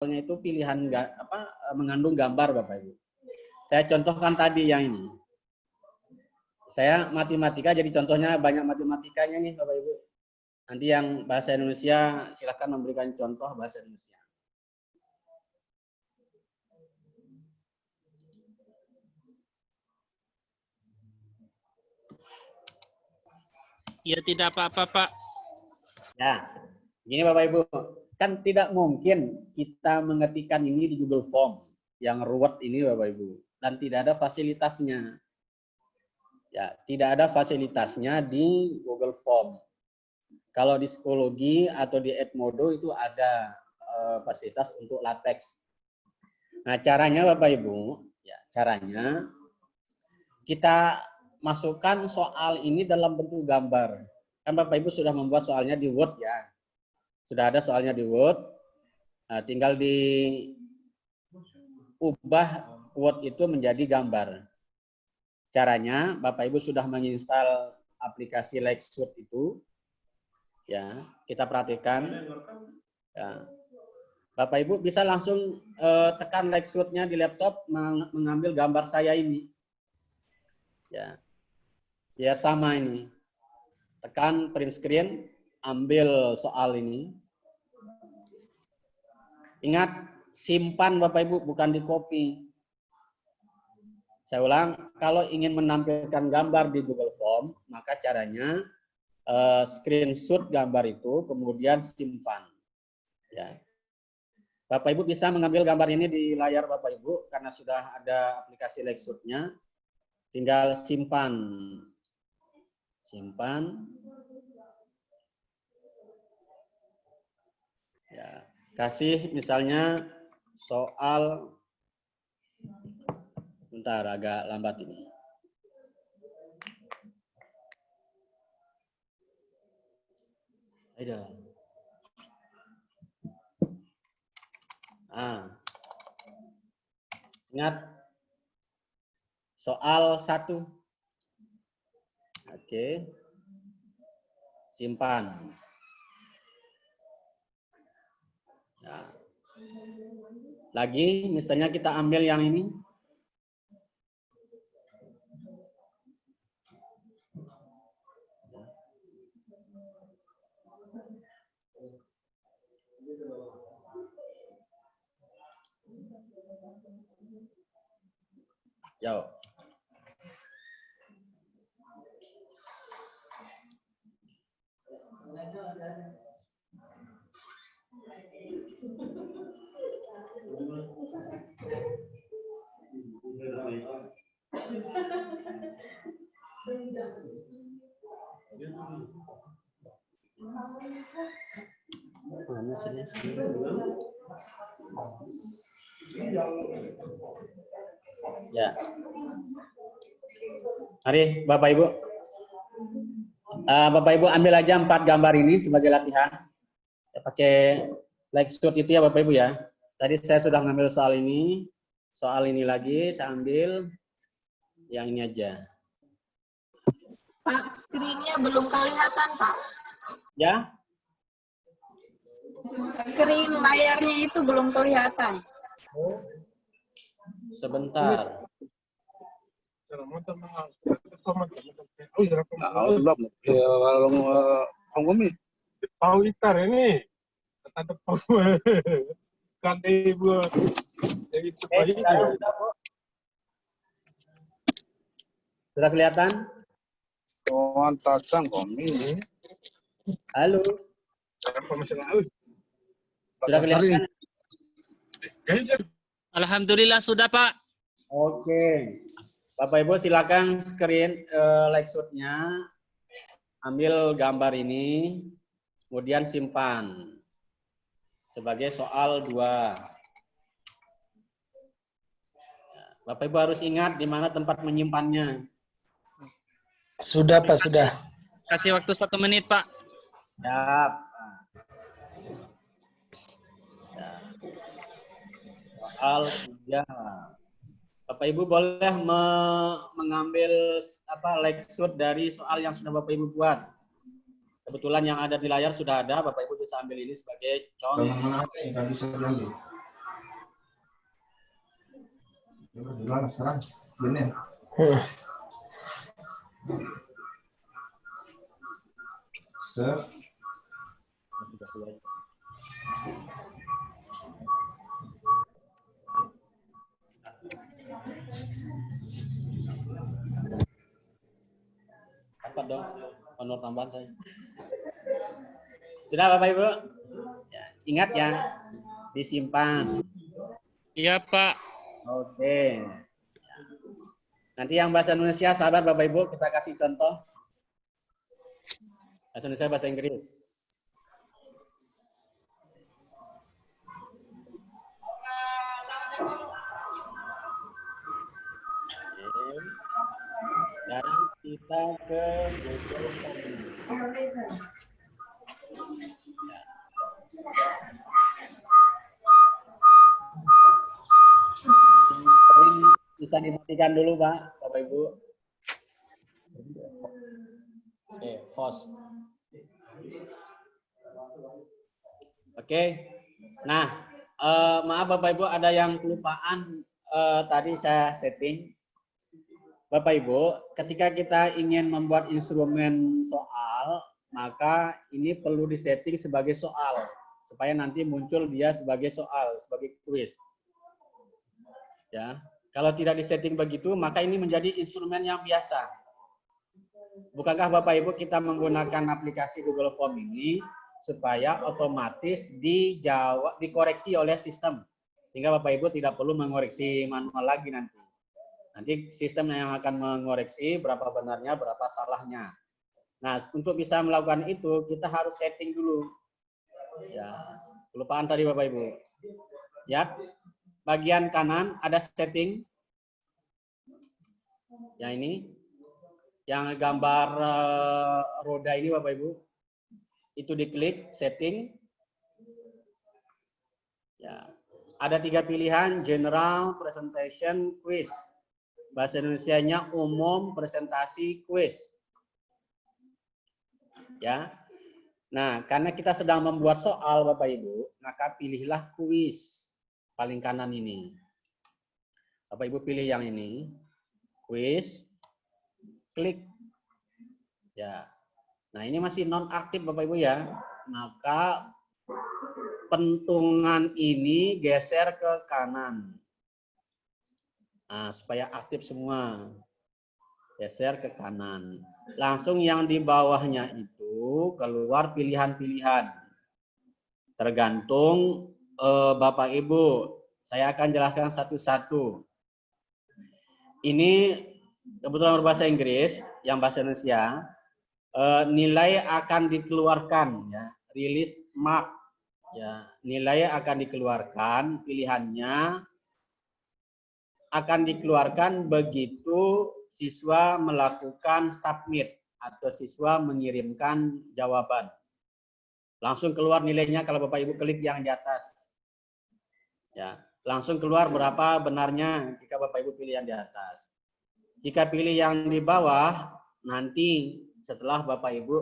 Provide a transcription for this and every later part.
soalnya itu pilihan mengandung gambar Bapak Ibu. Saya contohkan tadi yang ini. Saya matematika jadi contohnya banyak matematikanya nih Bapak Ibu. Nanti yang bahasa Indonesia silakan memberikan contoh bahasa Indonesia. Ya tidak apa-apa Pak. Ya, gini Bapak Ibu, kan tidak mungkin kita mengetikkan ini di Google Form yang ruwet ini Bapak Ibu, dan tidak ada fasilitasnya. Ya, tidak ada fasilitasnya di Google Form. Kalau di psikologi atau di Edmodo itu ada fasilitas untuk latex. Nah, caranya Bapak Ibu, ya caranya kita masukkan soal ini dalam bentuk gambar. Kan Bapak Ibu sudah membuat soalnya di Word ya. Sudah ada soalnya di Word. Nah, tinggal diubah Word itu menjadi gambar. Caranya Bapak Ibu sudah menginstal aplikasi Lexoot itu. Ya, kita perhatikan. Ya. Bapak Ibu bisa langsung tekan Lexoot-nya di laptop mengambil gambar saya ini. Ya. Biar sama ini. Tekan print screen, ambil soal ini. Ingat, simpan Bapak Ibu, bukan di copy. Saya ulang, kalau ingin menampilkan gambar di Google Form, maka caranya screenshot gambar itu, kemudian simpan. Ya. Bapak Ibu bisa mengambil gambar ini di layar Bapak Ibu, karena sudah ada aplikasi Lexoot-nya. Tinggal simpan. Simpan. Ya, kasih misalnya soal, bentar agak lambat ini. Ayo. Ingat soal 1. Oke. Simpan. Ya. Lagi, misalnya kita ambil yang ini. Yo. Ya. Mari Bapak Ibu. Bapak Ibu ambil aja 4 gambar ini sebagai latihan. Ya, pakai Lexoot itu ya Bapak Ibu ya. Tadi saya sudah ngambil soal ini lagi saya ambil yang ini aja. Pak, screen-nya belum kelihatan Pak. Ya? Screen layarnya itu belum kelihatan. Sebentar. Tahu itar ini. Kata kan ibu jadi seperti itu. Sudah kelihatan? Oh, antasan kami. Halo. Sudah kelihatan? Alhamdulillah sudah Pak. Oke. Bapak Ibu silakan screen Lexoot-nya. Ambil gambar ini, kemudian simpan sebagai soal 2. Bapak Ibu harus ingat di mana tempat menyimpannya. Sudah Pak, sudah. Kasih waktu 1 menit Pak. Siap. Soal 3. Bapak Ibu boleh mengambil Lexoot dari soal yang sudah Bapak Ibu buat. Kebetulan yang ada di layar sudah ada, Bapak Ibu bisa ambil ini sebagai contoh. Bilang sekarang gini. Save. Apa dong? Honor tambahan saya. Sudah Bapak Ibu? Ya, ingat ya, disimpan. Iya Pak. Oke. Nanti yang bahasa Indonesia, sabar Bapak Ibu, kita kasih contoh. Bahasa Indonesia, bahasa Inggris. Oke. Sekarang kita ke Google Form. Screen bisa dimatikan dulu Pak, Bapak Ibu. Oke, host. Oke. Nah, maaf Bapak Ibu ada yang kelupaan tadi saya setting. Bapak Ibu, ketika kita ingin membuat instrumen soal, maka ini perlu disetting sebagai soal supaya nanti muncul dia sebagai soal, sebagai kuis. Ya, kalau tidak disetting begitu, maka ini menjadi instrumen yang biasa. Bukankah Bapak Ibu kita menggunakan aplikasi Google Form ini supaya otomatis dijawab, dikoreksi oleh sistem, sehingga Bapak Ibu tidak perlu mengoreksi manual lagi nanti. Nanti sistem yang akan mengoreksi berapa benarnya, berapa salahnya. Nah, untuk bisa melakukan itu kita harus setting dulu. Ya, kelupaan tadi Bapak Ibu. Ya, bagian kanan ada setting. Ya ini, yang gambar roda ini Bapak Ibu. Itu diklik setting. Ya, ada 3 pilihan: general, presentation, quiz. Bahasa Indonesianya umum, presentasi, quiz. Ya. Nah, karena kita sedang membuat soal Bapak Ibu, maka pilihlah quiz paling kanan ini. Bapak Ibu pilih yang ini. Quiz. Klik. Ya. Nah, ini masih nonaktif Bapak Ibu ya. Maka pentungan ini geser ke kanan. Nah, supaya aktif semua. Geser ke kanan. Langsung yang di bawahnya itu keluar pilihan-pilihan. Tergantung Bapak Ibu. Saya akan jelaskan satu-satu. Ini kebetulan berbahasa Inggris, yang bahasa Indonesia, nilai akan dikeluarkan, ya, release mark. Ya, nilai akan dikeluarkan, pilihannya akan dikeluarkan begitu siswa melakukan submit atau siswa mengirimkan jawaban. Langsung keluar nilainya kalau Bapak Ibu klik yang di atas. Ya, langsung keluar berapa benarnya jika Bapak Ibu pilih yang di atas. Jika pilih yang di bawah, nanti setelah Bapak Ibu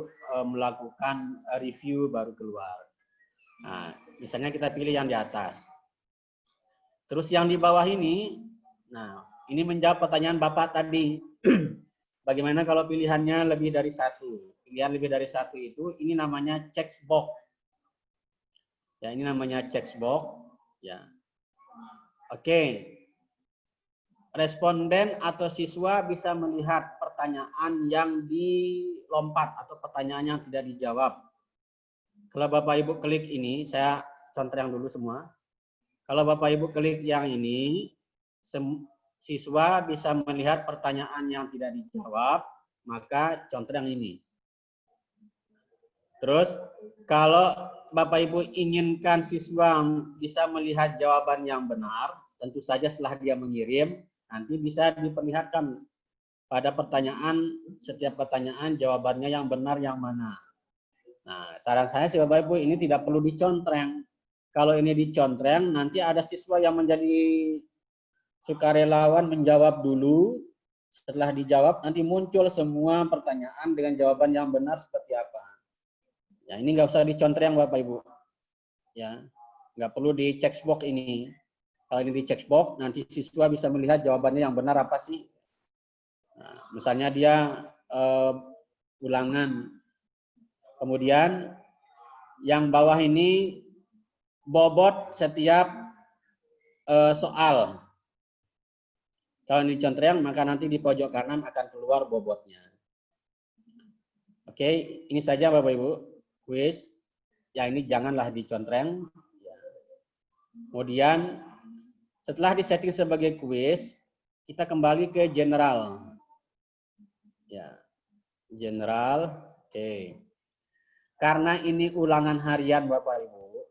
melakukan review baru keluar. Nah, misalnya kita pilih yang di atas. Terus yang di bawah ini, nah, ini menjawab pertanyaan Bapak tadi. Bagaimana kalau pilihannya lebih dari satu? Pilihan lebih dari satu itu, ini namanya checkbox. Ya, ini namanya checkbox. Ya. Oke. Responden atau siswa bisa melihat pertanyaan yang dilompat atau pertanyaan yang tidak dijawab. Kalau Bapak Ibu klik ini, saya contreng dulu semua. Kalau Bapak Ibu klik yang ini, siswa bisa melihat pertanyaan yang tidak dijawab, maka contreng ini. Terus, kalau Bapak Ibu inginkan siswa bisa melihat jawaban yang benar, tentu saja setelah dia mengirim, nanti bisa diperlihatkan pada pertanyaan, setiap pertanyaan jawabannya yang benar yang mana. Nah, saran saya sih Bapak Ibu ini tidak perlu dicontreng. Kalau ini dicontreng, nanti ada siswa yang menjadi sukarelawan menjawab dulu. Setelah dijawab, nanti muncul semua pertanyaan dengan jawaban yang benar seperti apa. Ya, ini nggak usah dicontreng Bapak Ibu. Ya, nggak perlu di checkbox ini. Kalau ini di checkbox, nanti siswa bisa melihat jawabannya yang benar apa sih. Nah, misalnya dia ulangan. Kemudian yang bawah ini bobot setiap soal. Kalau ini contreng, maka nanti di pojok kanan akan keluar bobotnya. Oke, ini saja Bapak Ibu, kuis. Ya ini janganlah dicontreng. Kemudian setelah disetting sebagai kuis, kita kembali ke general. Ya, general. Oke. Karena ini ulangan harian Bapak Ibu,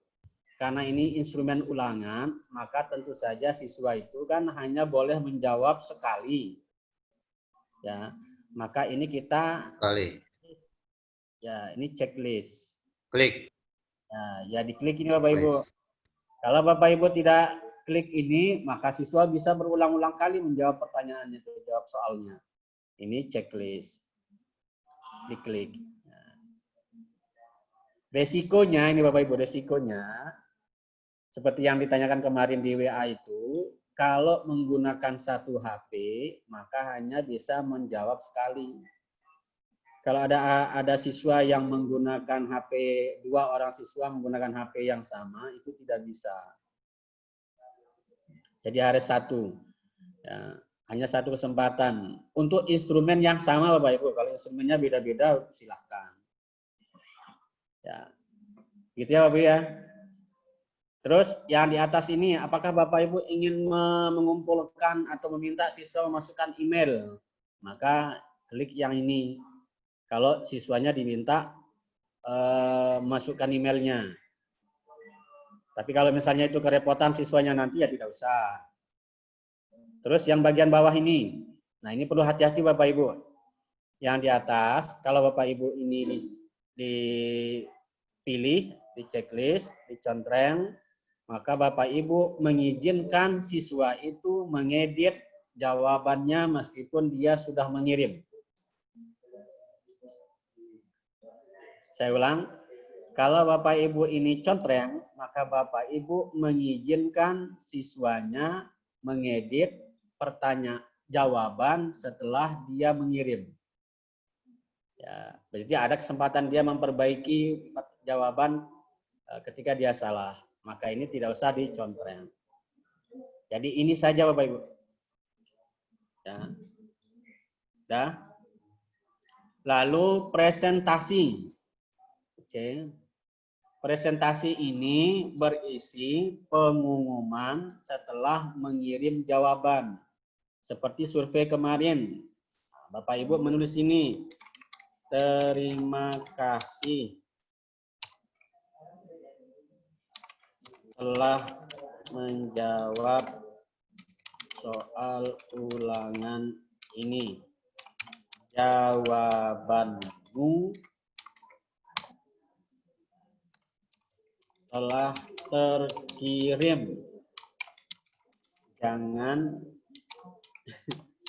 karena ini instrumen ulangan, maka tentu saja siswa itu kan hanya boleh menjawab sekali. Ya, maka ini kita Kali. ya ini checklist. Klik. Ya diklik ini Bapak Ibu. Kalau Bapak Ibu tidak klik ini, maka siswa bisa berulang-ulang kali menjawab pertanyaannya, jawab soalnya. Ini checklist. Diklik. Resikonya ini Bapak Ibu, resikonya seperti yang ditanyakan kemarin di WA itu, kalau menggunakan satu HP, maka hanya bisa menjawab sekali. Kalau ada siswa yang menggunakan HP, 2 orang siswa menggunakan HP yang sama, itu tidak bisa. Jadi harus satu. Ya, hanya satu kesempatan. Untuk instrumen yang sama Bapak Ibu, kalau instrumennya beda-beda silahkan. Ya, gitu ya Bapak Ibu ya. Terus yang di atas ini, apakah Bapak Ibu ingin mengumpulkan atau meminta siswa memasukkan email? Maka klik yang ini. Kalau siswanya diminta masukkan emailnya. Tapi kalau misalnya itu kerepotan siswanya nanti ya tidak usah. Terus yang bagian bawah ini. Nah ini perlu hati-hati Bapak Ibu. Yang di atas, kalau Bapak Ibu ini dipilih, di checklist, dicontreng, maka Bapak Ibu mengizinkan siswa itu mengedit jawabannya meskipun dia sudah mengirim. Saya ulang, kalau Bapak Ibu ini contreng, maka Bapak Ibu mengizinkan siswanya mengedit pertanyaan jawaban setelah dia mengirim. Ya, berarti ada kesempatan dia memperbaiki jawaban ketika dia salah. Maka ini tidak usah dicontreng. Jadi ini saja Bapak Ibu. Ya. Dah. Lalu presentasi. Oke. Presentasi ini berisi pengumuman setelah mengirim jawaban. Seperti survei kemarin. Bapak Ibu menulis ini. Terima kasih telah menjawab soal ulangan ini. Jawabanmu telah terkirim. Jangan,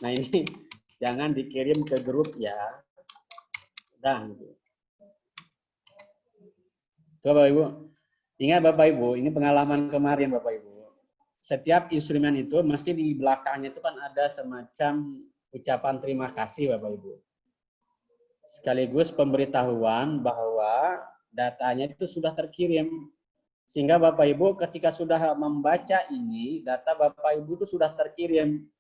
nah ini jangan dikirim ke grup ya. Dah. Tuh Bapak Ibu. Ingat Bapak Ibu, ini pengalaman kemarin Bapak Ibu. Setiap instrumen itu mesti di belakangnya itu kan ada semacam ucapan terima kasih Bapak Ibu. Sekaligus pemberitahuan bahwa datanya itu sudah terkirim. Sehingga Bapak Ibu ketika sudah membaca ini, data Bapak Ibu itu sudah terkirim.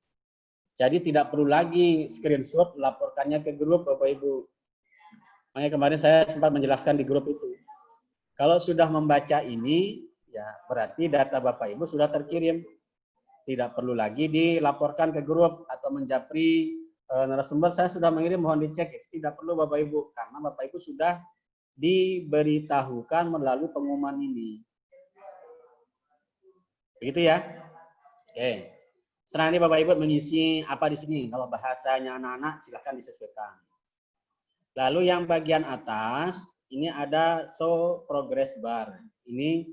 Jadi tidak perlu lagi screenshot, laporkannya ke grup Bapak Ibu. Makanya kemarin saya sempat menjelaskan di grup itu. Kalau sudah membaca ini, ya berarti data Bapak Ibu sudah terkirim. Tidak perlu lagi dilaporkan ke grup atau menjapri narasumber saya sudah mengirim, mohon dicek. Tidak perlu Bapak Ibu, karena Bapak Ibu sudah diberitahukan melalui pengumuman ini. Begitu ya? Oke. Sekarang ini Bapak Ibu mengisi apa di sini? Kalau bahasanya anak-anak silahkan disesuaikan. Lalu yang bagian atas, ini ada show progress bar. Ini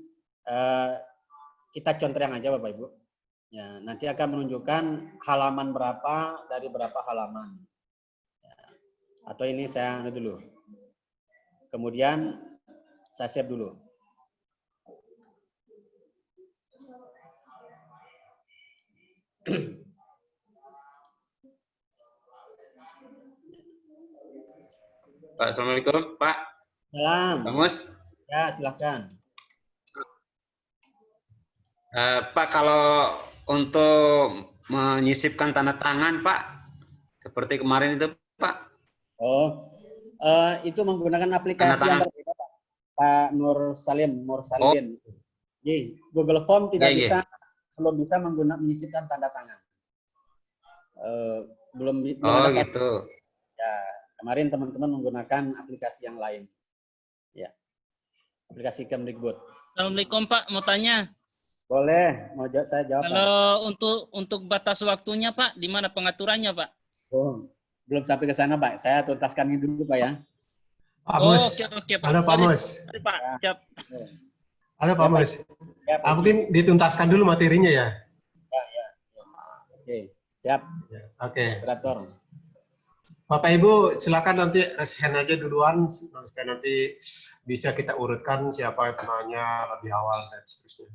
kita contreng aja Bapak Ibu. Ya, nanti akan menunjukkan halaman berapa dari berapa halaman. Ya. Atau ini saya dulu. Kemudian saya save dulu. Pak, Assalamualaikum, Pak. Salam. Pak Mus. Ya, silakan. Pak, kalau untuk menyisipkan tanda tangan, Pak, seperti kemarin itu, Pak. Oh, itu menggunakan Tanda aplikasi yang tangan. berbeda, Pak Nur Salim. Jadi, Google Form Iya, tidak iya. bisa, belum bisa menyisipkan tanda tangan. Belum Oh, ada gitu. ya, kemarin teman-teman menggunakan aplikasi yang lain. Ya. Aplikasi Kemdikbud. Assalamualaikum Pak, mau tanya. Boleh, saya jawab. Kalau untuk batas waktunya Pak, di mana pengaturannya Pak? Oh, belum sampai ke sana Pak. Saya tuntaskan ini dulu Pak ya. Pak Oh, Mus. oke Pak. Halo Pak Mus. Sorry, Pak. Siap. Halo Pak Mus. Ya, Pak. Mungkin dituntaskan dulu materinya ya. Ya. Oke, siap. Oke. Operator. Bapak Ibu silakan nanti raise hand aja duluan supaya nanti bisa kita urutkan siapa yang penanya lebih awal dan seterusnya.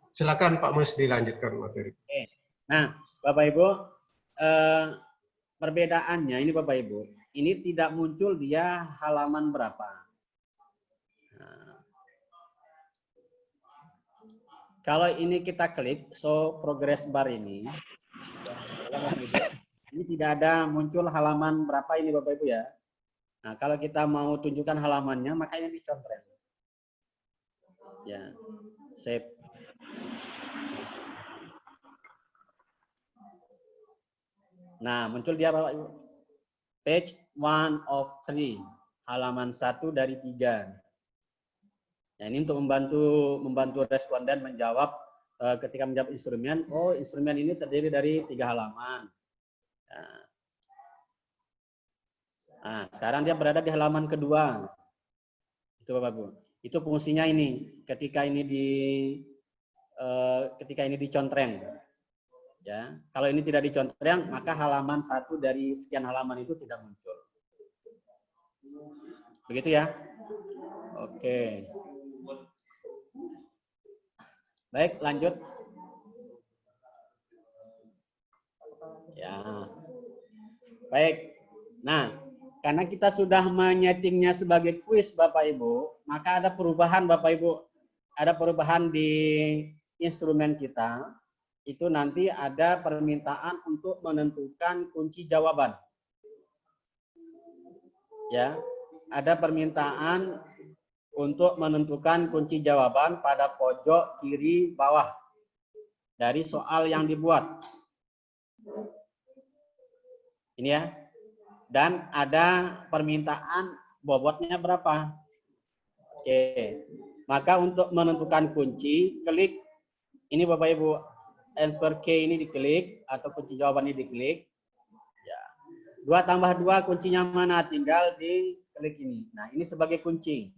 Silakan Pak Mus dilanjutkan materi. Oke. Nah, Bapak Ibu, perbedaannya ini Bapak Ibu, ini tidak muncul dia halaman berapa. Nah, kalau ini kita klik show progress bar ini, Bapak Ibu, ini tidak ada muncul halaman berapa ini Bapak Ibu ya. Nah, kalau kita mau tunjukkan halamannya, maka ini dicontreng. Ya, save. Nah, muncul dia Bapak Ibu. Page 1 of 3, halaman 1 dari 3. Nah, ini untuk membantu responden menjawab ketika menjawab instrumen. Oh, instrumen ini terdiri dari 3 halaman. Nah, sekarang dia berada di halaman kedua. Itu Bapak Ibu. Itu fungsinya ini. Ketika ini dicontreng. Ya, kalau ini tidak dicontreng, maka halaman 1 dari sekian halaman itu tidak muncul. Begitu ya? Oke. Baik, lanjut. Ya. Baik. Nah, karena kita sudah menyetingnya sebagai kuis Bapak Ibu, maka ada perubahan Bapak Ibu. Ada perubahan di instrumen kita. Itu nanti ada permintaan untuk menentukan kunci jawaban. Ya, ada permintaan untuk menentukan kunci jawaban pada pojok kiri bawah dari soal yang dibuat. Ini ya. Dan ada permintaan bobotnya berapa. Oke. Maka untuk menentukan kunci, klik ini Bapak Ibu. Answer K ini diklik atau kunci jawaban ini diklik. Ya. 2 tambah 2 kuncinya mana? Tinggal diklik ini. Nah, ini sebagai kunci.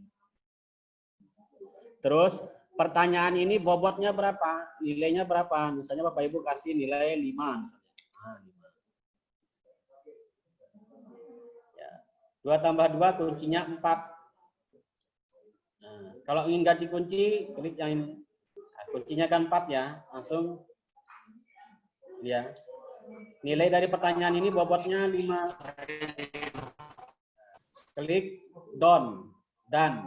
Terus pertanyaan ini bobotnya berapa? Nilainya berapa? Misalnya Bapak Ibu kasih nilai 5. Nah, 5. Ya. 2 tambah 2 kuncinya 4. Nah, kalau ingin ganti kunci, klik yang ini. Nah, kuncinya kan 4 ya. Langsung ya. Nilai dari pertanyaan ini bobotnya 5. Klik done, dan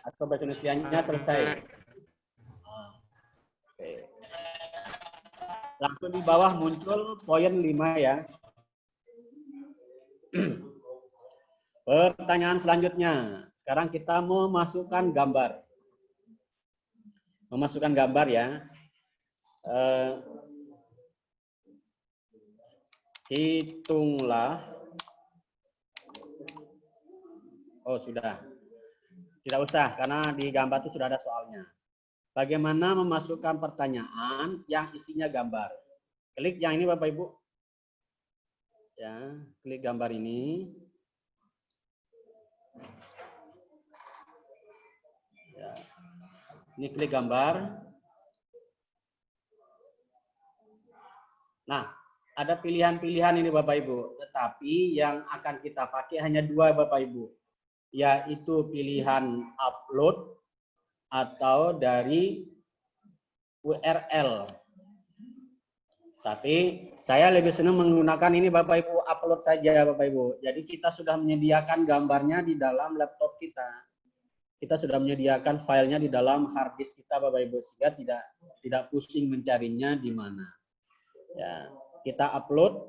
atau bahasa Indonesianya selesai. Oke. Langsung di bawah muncul poin 5 ya. Pertanyaan selanjutnya. Sekarang kita memasukkan gambar. Memasukkan gambar ya. Hitunglah. Oh, sudah. Tidak usah, karena di gambar itu sudah ada soalnya. Bagaimana memasukkan pertanyaan yang isinya gambar? Klik yang ini Bapak Ibu. Ya, klik gambar ini. Ya. Ini klik gambar. Nah, ada pilihan-pilihan ini Bapak Ibu, tetapi yang akan kita pakai hanya 2 Bapak Ibu, yaitu pilihan upload atau dari URL. Tapi saya lebih senang menggunakan ini Bapak Ibu, upload saja Bapak Ibu. Jadi kita sudah menyediakan gambarnya di dalam laptop kita. Kita sudah menyediakan filenya di dalam hard disk kita Bapak Ibu, sehingga tidak pusing mencarinya di mana. Ya, kita upload.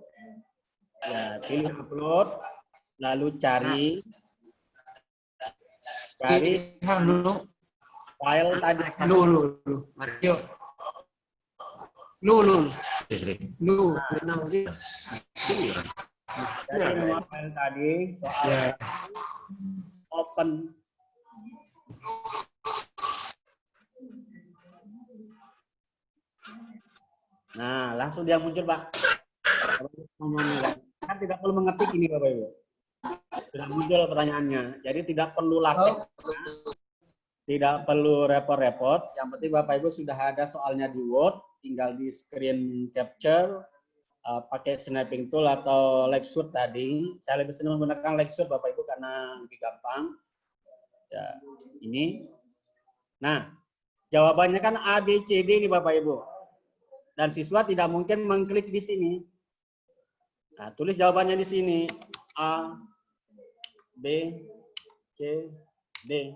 Ya, pilih upload, lalu cari dulu. file tadi. Lu. Yuk. Lu. Jadi semua file tadi soal open. Nah, langsung dia muncul, Pak. Kan tidak perlu mengetik ini, Bapak Ibu. Sudah muncul pertanyaannya. Jadi tidak perlu latex. Tidak perlu repot-repot. Yang penting Bapak Ibu sudah ada soalnya di Word, tinggal di screen capture, pakai snapping tool atau Lexoot tadi. Saya lebih senang menggunakan Lexoot Bapak Ibu karena lebih gampang. Ya, ini. Nah, jawabannya kan A, B, C, D ini Bapak Ibu. Dan siswa tidak mungkin mengklik di sini. Nah, tulis jawabannya di sini. A, B, C, D.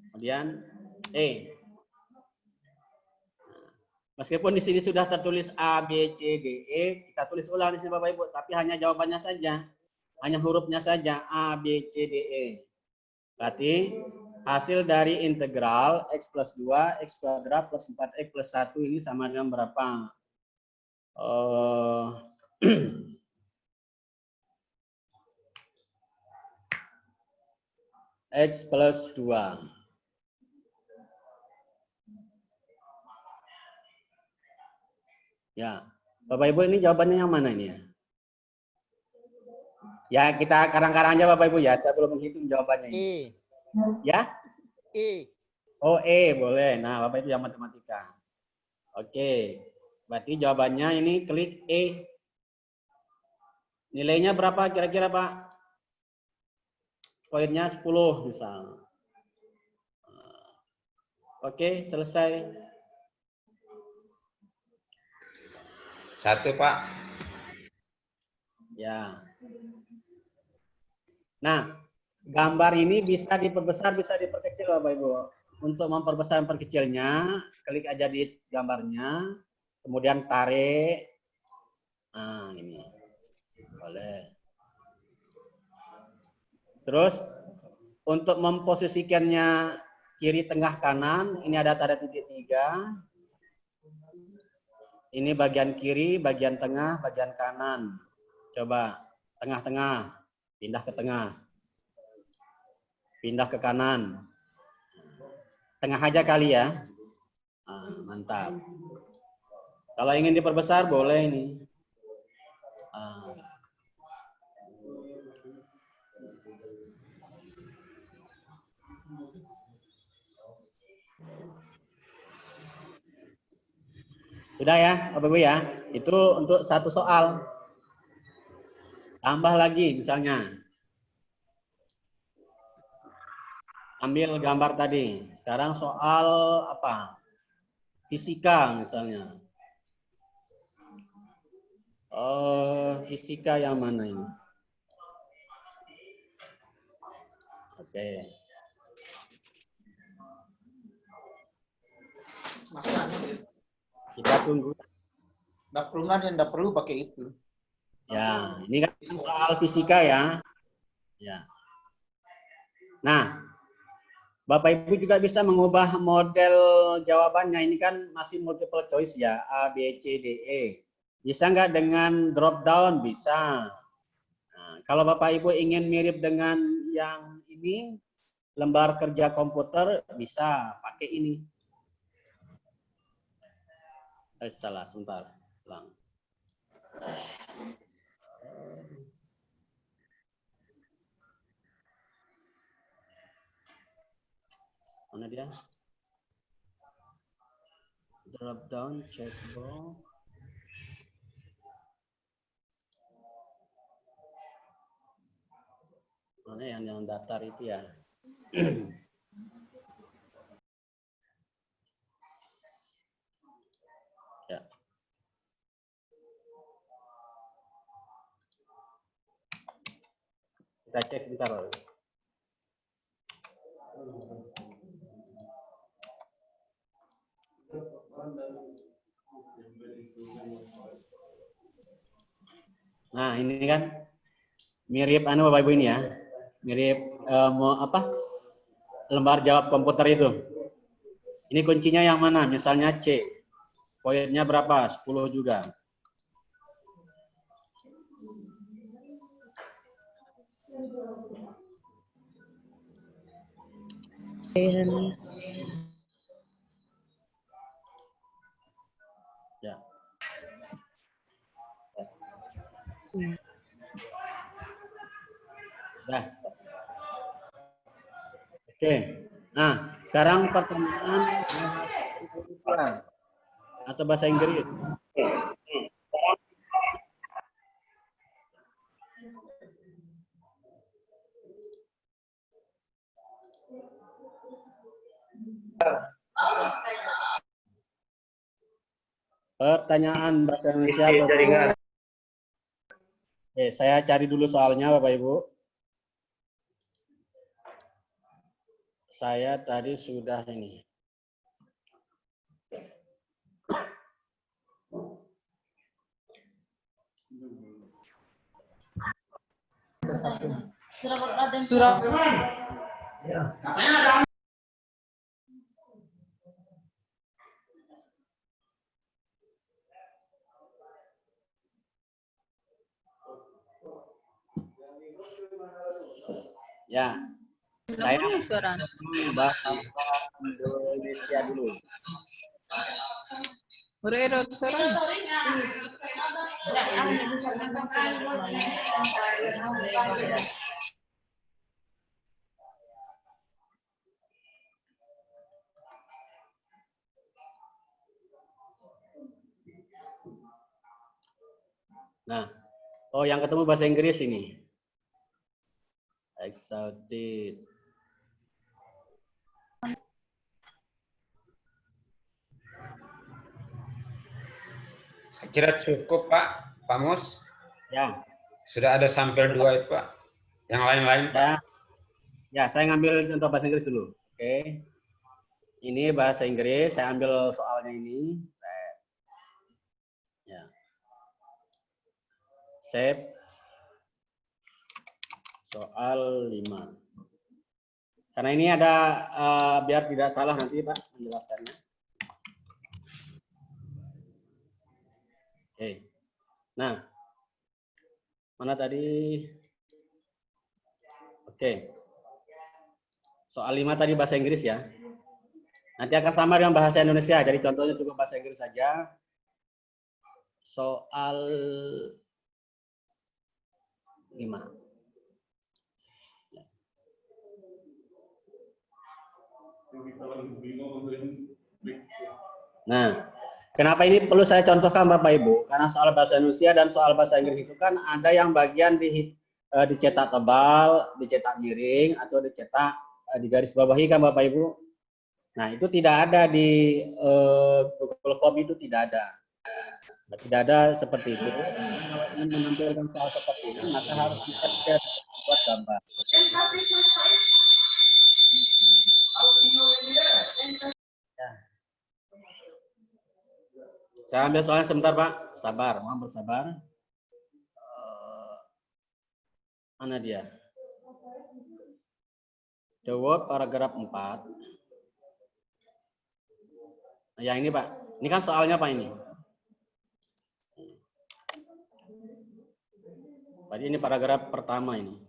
Kemudian E. Meskipun di sini sudah tertulis A, B, C, D, E, kita tulis ulang di sini Bapak Ibu, tapi hanya jawabannya saja. Hanya hurufnya saja, A, B, C, D, E. Berarti hasil dari integral X plus 2, X kuadrat plus 4X plus 1 ini sama dengan berapa? X plus 2. Ya, Bapak Ibu ini jawabannya yang mana ini ya? Ya, kita karang-karang aja Bapak Ibu ya, saya belum menghitung jawabannya ini. Ya? Oh, E, boleh. Nah, Bapak Ibu yang matematika. Oke, berarti jawabannya ini klik E. Nilainya berapa kira-kira Pak? Poinnya 10 misal. Oke, selesai. 1 Pak. Ya. Nah, gambar ini bisa diperbesar, bisa diperkecil Bapak Ibu. Untuk memperbesar dan perkecilnya, klik aja di gambarnya, kemudian tarik. Nah, ini. Boleh. Terus, untuk memposisikannya kiri, tengah, kanan, ini ada tanda titik 3. Ini bagian kiri, bagian tengah, bagian kanan. Coba, tengah-tengah, pindah ke tengah. Pindah ke kanan. Tengah aja kali ya. Nah, mantap. Kalau ingin diperbesar boleh ini. Sudah ya, Bapak Ibu ya. Itu untuk satu soal. Tambah lagi misalnya. Ambil gambar tadi. Sekarang soal apa? Fisika misalnya. Fisika yang mana ini? Oke. Kita tunggu. Enggak perlu pakai itu. Ya, ini kan soal fisika ya. Ya. Nah, Bapak Ibu juga bisa mengubah model jawabannya. Ini kan masih multiple choice ya, A, B, C, D, E. Bisa nggak dengan drop down? Bisa. Nah, kalau Bapak Ibu ingin mirip dengan yang ini, lembar kerja komputer, bisa pakai ini. Salah, sebentar. Ulang. Mana dia? Drop down, checkbox. Mana yang datar itu ya? Ya. Kita cek bentar. Nah, ini kan mirip Bapak Ibu ini ya. Mirip mau apa? Lembar jawab komputer itu. Ini kuncinya yang mana? Misalnya C. Poinnya berapa? 10 juga. Ya. Dah. Oke. Nah, sekarang pertanyaan atau bahasa Inggris. Pertanyaan bahasa Indonesia. Oke, saya cari dulu soalnya Bapak Ibu. Saya tadi sudah ini. Sudah. Ya. Saya bahasa Indonesia dulu. Nah, oh yang ketemu bahasa Inggris ini. Excited. Saya kira cukup Pak Mus. Ya. Sudah ada sampel 2 itu Pak. Yang lain-lain Pak. Ya, saya ngambil contoh bahasa Inggris dulu. Oke. Ini bahasa Inggris, saya ambil soalnya ini. Ya. Save. Soal 5. Karena ini ada biar tidak salah nanti Pak menjelaskannya. Oke. Nah, mana tadi? Oke. Soal 5 tadi bahasa Inggris ya. Nanti akan sama dengan bahasa Indonesia. Jadi contohnya juga bahasa Inggris saja. Soal 5. Nah, kenapa ini perlu saya contohkan Bapak Ibu? Karena soal bahasa Indonesia dan soal bahasa Inggris itu kan ada yang bagian dicetak tebal, dicetak miring, atau dicetak di garis bawahi kan Bapak Ibu. Nah, itu tidak ada di Google Form, itu tidak ada. Tidak ada seperti itu. Kalau ingin menampilkan soal seperti ini, maka harus di-capture buat gambar. Ya. Saya ambil soalnya sebentar Pak. Sabar, mohon bersabar. Mana dia? The Word paragraf 4. Nah, yang ini Pak. Ini kan soalnya Pak ini. Tadi ini paragraf pertama ini.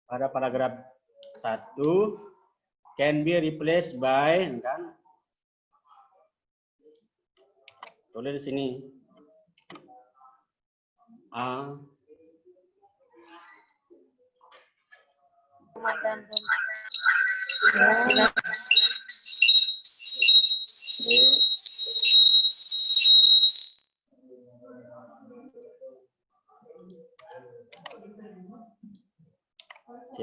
Pada paragraf 1 can be replaced by, kan? Tulis di sini. A. B. C.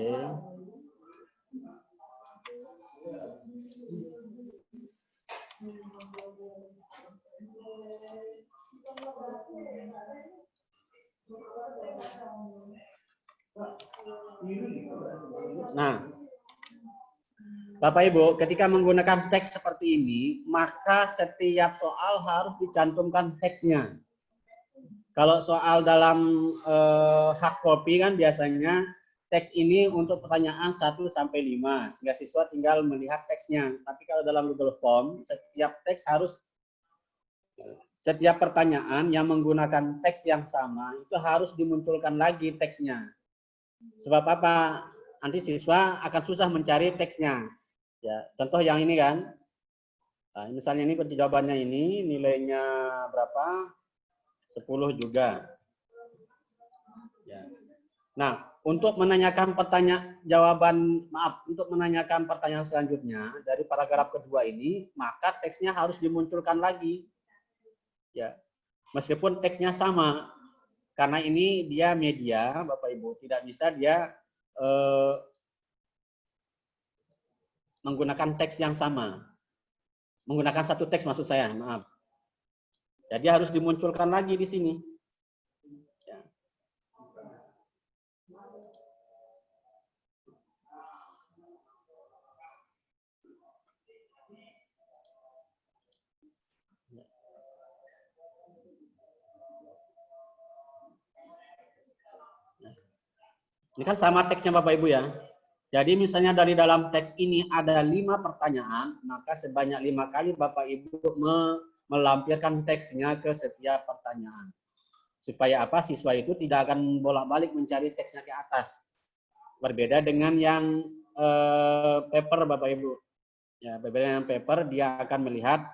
Nah, Bapak Ibu, ketika menggunakan teks seperti ini, maka setiap soal harus dicantumkan teksnya. Kalau soal dalam hard copy kan biasanya teks ini untuk pertanyaan 1 sampai 5, sehingga siswa tinggal melihat teksnya. Tapi kalau dalam Google Form, setiap pertanyaan yang menggunakan teks yang sama itu harus dimunculkan lagi teksnya. Sebab apa? Nanti siswa akan susah mencari teksnya. Ya, contoh yang ini kan. Nah, misalnya ini jawabannya ini nilainya berapa? 10 juga. Ya. Nah, untuk menanyakan untuk menanyakan pertanyaan selanjutnya dari paragraf kedua ini, maka teksnya harus dimunculkan lagi. Ya. Meskipun teksnya sama. Karena ini dia media, Bapak Ibu, tidak bisa dia menggunakan teks yang sama. Menggunakan satu teks maksud saya, maaf. Jadi harus dimunculkan lagi di sini. Ya. Ini kan sama teksnya Bapak Ibu ya. Jadi misalnya dari dalam teks ini ada 5 pertanyaan, maka sebanyak 5 kali Bapak Ibu melampirkan teksnya ke setiap pertanyaan. Supaya apa? Siswa itu tidak akan bolak-balik mencari teksnya ke atas. Berbeda dengan yang paper Bapak Ibu. Ya, berbeda dengan paper, dia akan melihat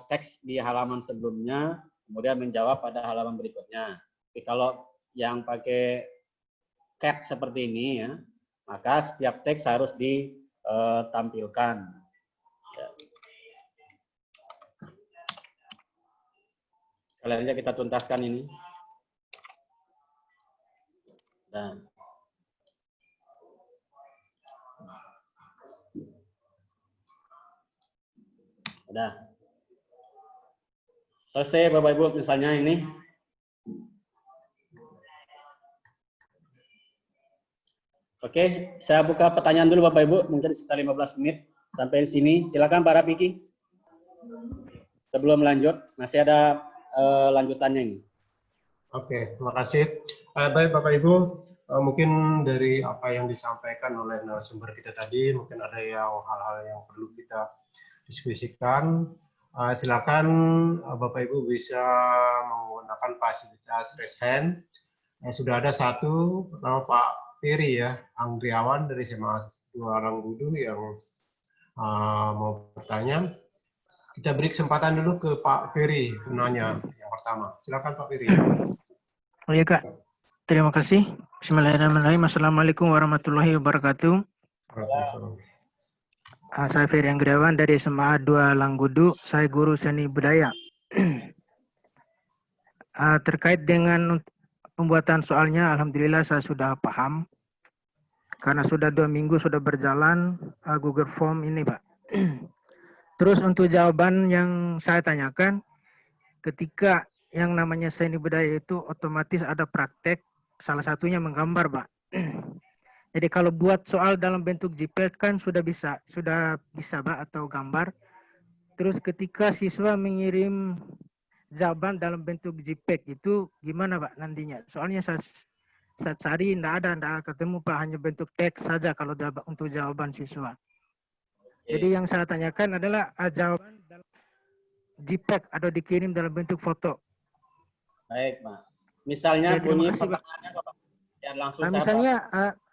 teks di halaman sebelumnya, kemudian menjawab pada halaman berikutnya. Tapi kalau yang pakai CAT seperti ini ya, maka setiap teks harus ditampilkan. Ya. Sekalian aja kita tuntaskan ini. Dan udah selesai Bapak Ibu, misalnya ini. Oke, saya buka pertanyaan dulu Bapak Ibu, mungkin sekitar 15 menit sampai di sini. Silakan Pak Rafiki. Sebelum lanjut, masih ada lanjutannya ini. Oke, terima kasih. Baik Bapak Ibu, mungkin dari apa yang disampaikan oleh narasumber kita tadi, mungkin ada hal-hal yang perlu kita diskusikan. Silakan Bapak Ibu bisa menggunakan fasilitas raise hand. Sudah ada satu, pertama Pak Ferry ya, Anggriawan dari SMA 2 Langgudu yang mau bertanya. Kita beri kesempatan dulu ke Pak Ferry penanya yang pertama. Silakan Pak Ferry. Oh iya Kak, terima kasih. Bismillahirrahmanirrahim. Assalamualaikum warahmatullahi wabarakatuh. Saya Ferry Anggriawan dari SMA 2 Langgudu. Saya guru seni budaya. Terkait dengan pembuatan soalnya, alhamdulillah saya sudah paham. Karena sudah 2 minggu sudah berjalan Google Form ini Pak. Terus untuk jawaban yang saya tanyakan, ketika yang namanya seni budaya itu otomatis ada praktek, salah satunya menggambar Pak. Jadi kalau buat soal dalam bentuk JPEG kan sudah bisa Pak atau gambar. Terus ketika siswa mengirim jawaban dalam bentuk JPEG itu gimana Pak nantinya? Soalnya saya cari tidak ketemu Pak, hanya bentuk teks saja kalau untuk jawaban siswa. Jadi yang saya tanyakan adalah jawaban dalam JPEG atau dikirim dalam bentuk foto. Baik Pak. Misalnya ya, bunyi kasih, pertanyaannya Pak. Ya, langsung misalnya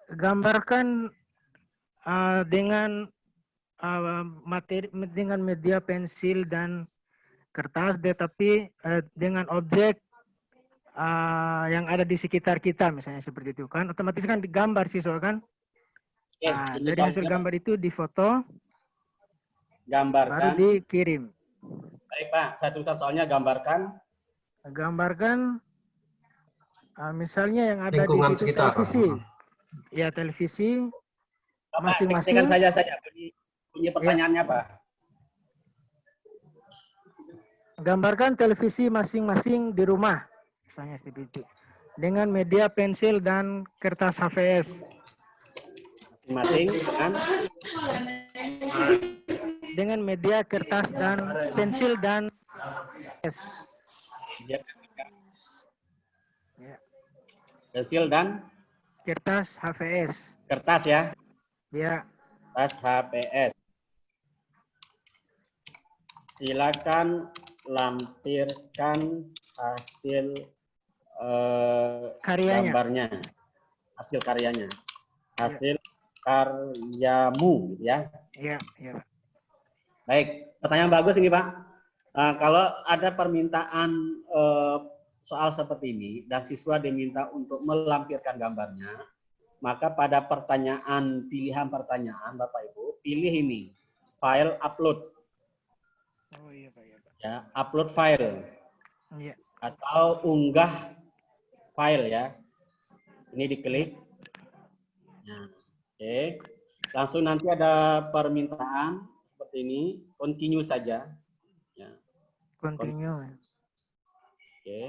gambarkan dengan materi dengan media pensil dan kertas, tetapi dengan objek yang ada di sekitar kita, misalnya seperti itu kan, otomatis kan digambar siswa kan. Dari hasil gambar itu difoto, gambarkan, baru dikirim. Baik Pak, saya tuliskan soalnya gambarkan misalnya yang ada lingkungan di situ sekitar. Televisi. Ya, televisi masing-masing. Saja bunyi pertanyaannya Pak. Gambarkan televisi masing-masing di rumah, misalnya seperti itu. dengan media pensil dan kertas HVS. Masing-masing Dengan media kertas dan pensil dan HVS. ya, Ya. pensil dan Kertas HVS. kertas ya. Ya. Kertas HVS. Silakan lampirkan hasil Karyanya. gambarnya, hasil karyanya, hasil karyamu, gitu ya. Iya, iya, Pak. Baik, pertanyaan bagus ini, Pak. Kalau ada permintaan soal seperti ini dan siswa diminta untuk melampirkan gambarnya, maka pada pertanyaan, pilihan pertanyaan, Bapak Ibu, pilih ini, file upload. Oh iya, Pak. Iya, Pak. Ya, upload file. Iya. Atau unggah file ya. Ini diklik. Nah, oke. Langsung nanti ada permintaan seperti ini, continue saja. Ya. Continue. Oke.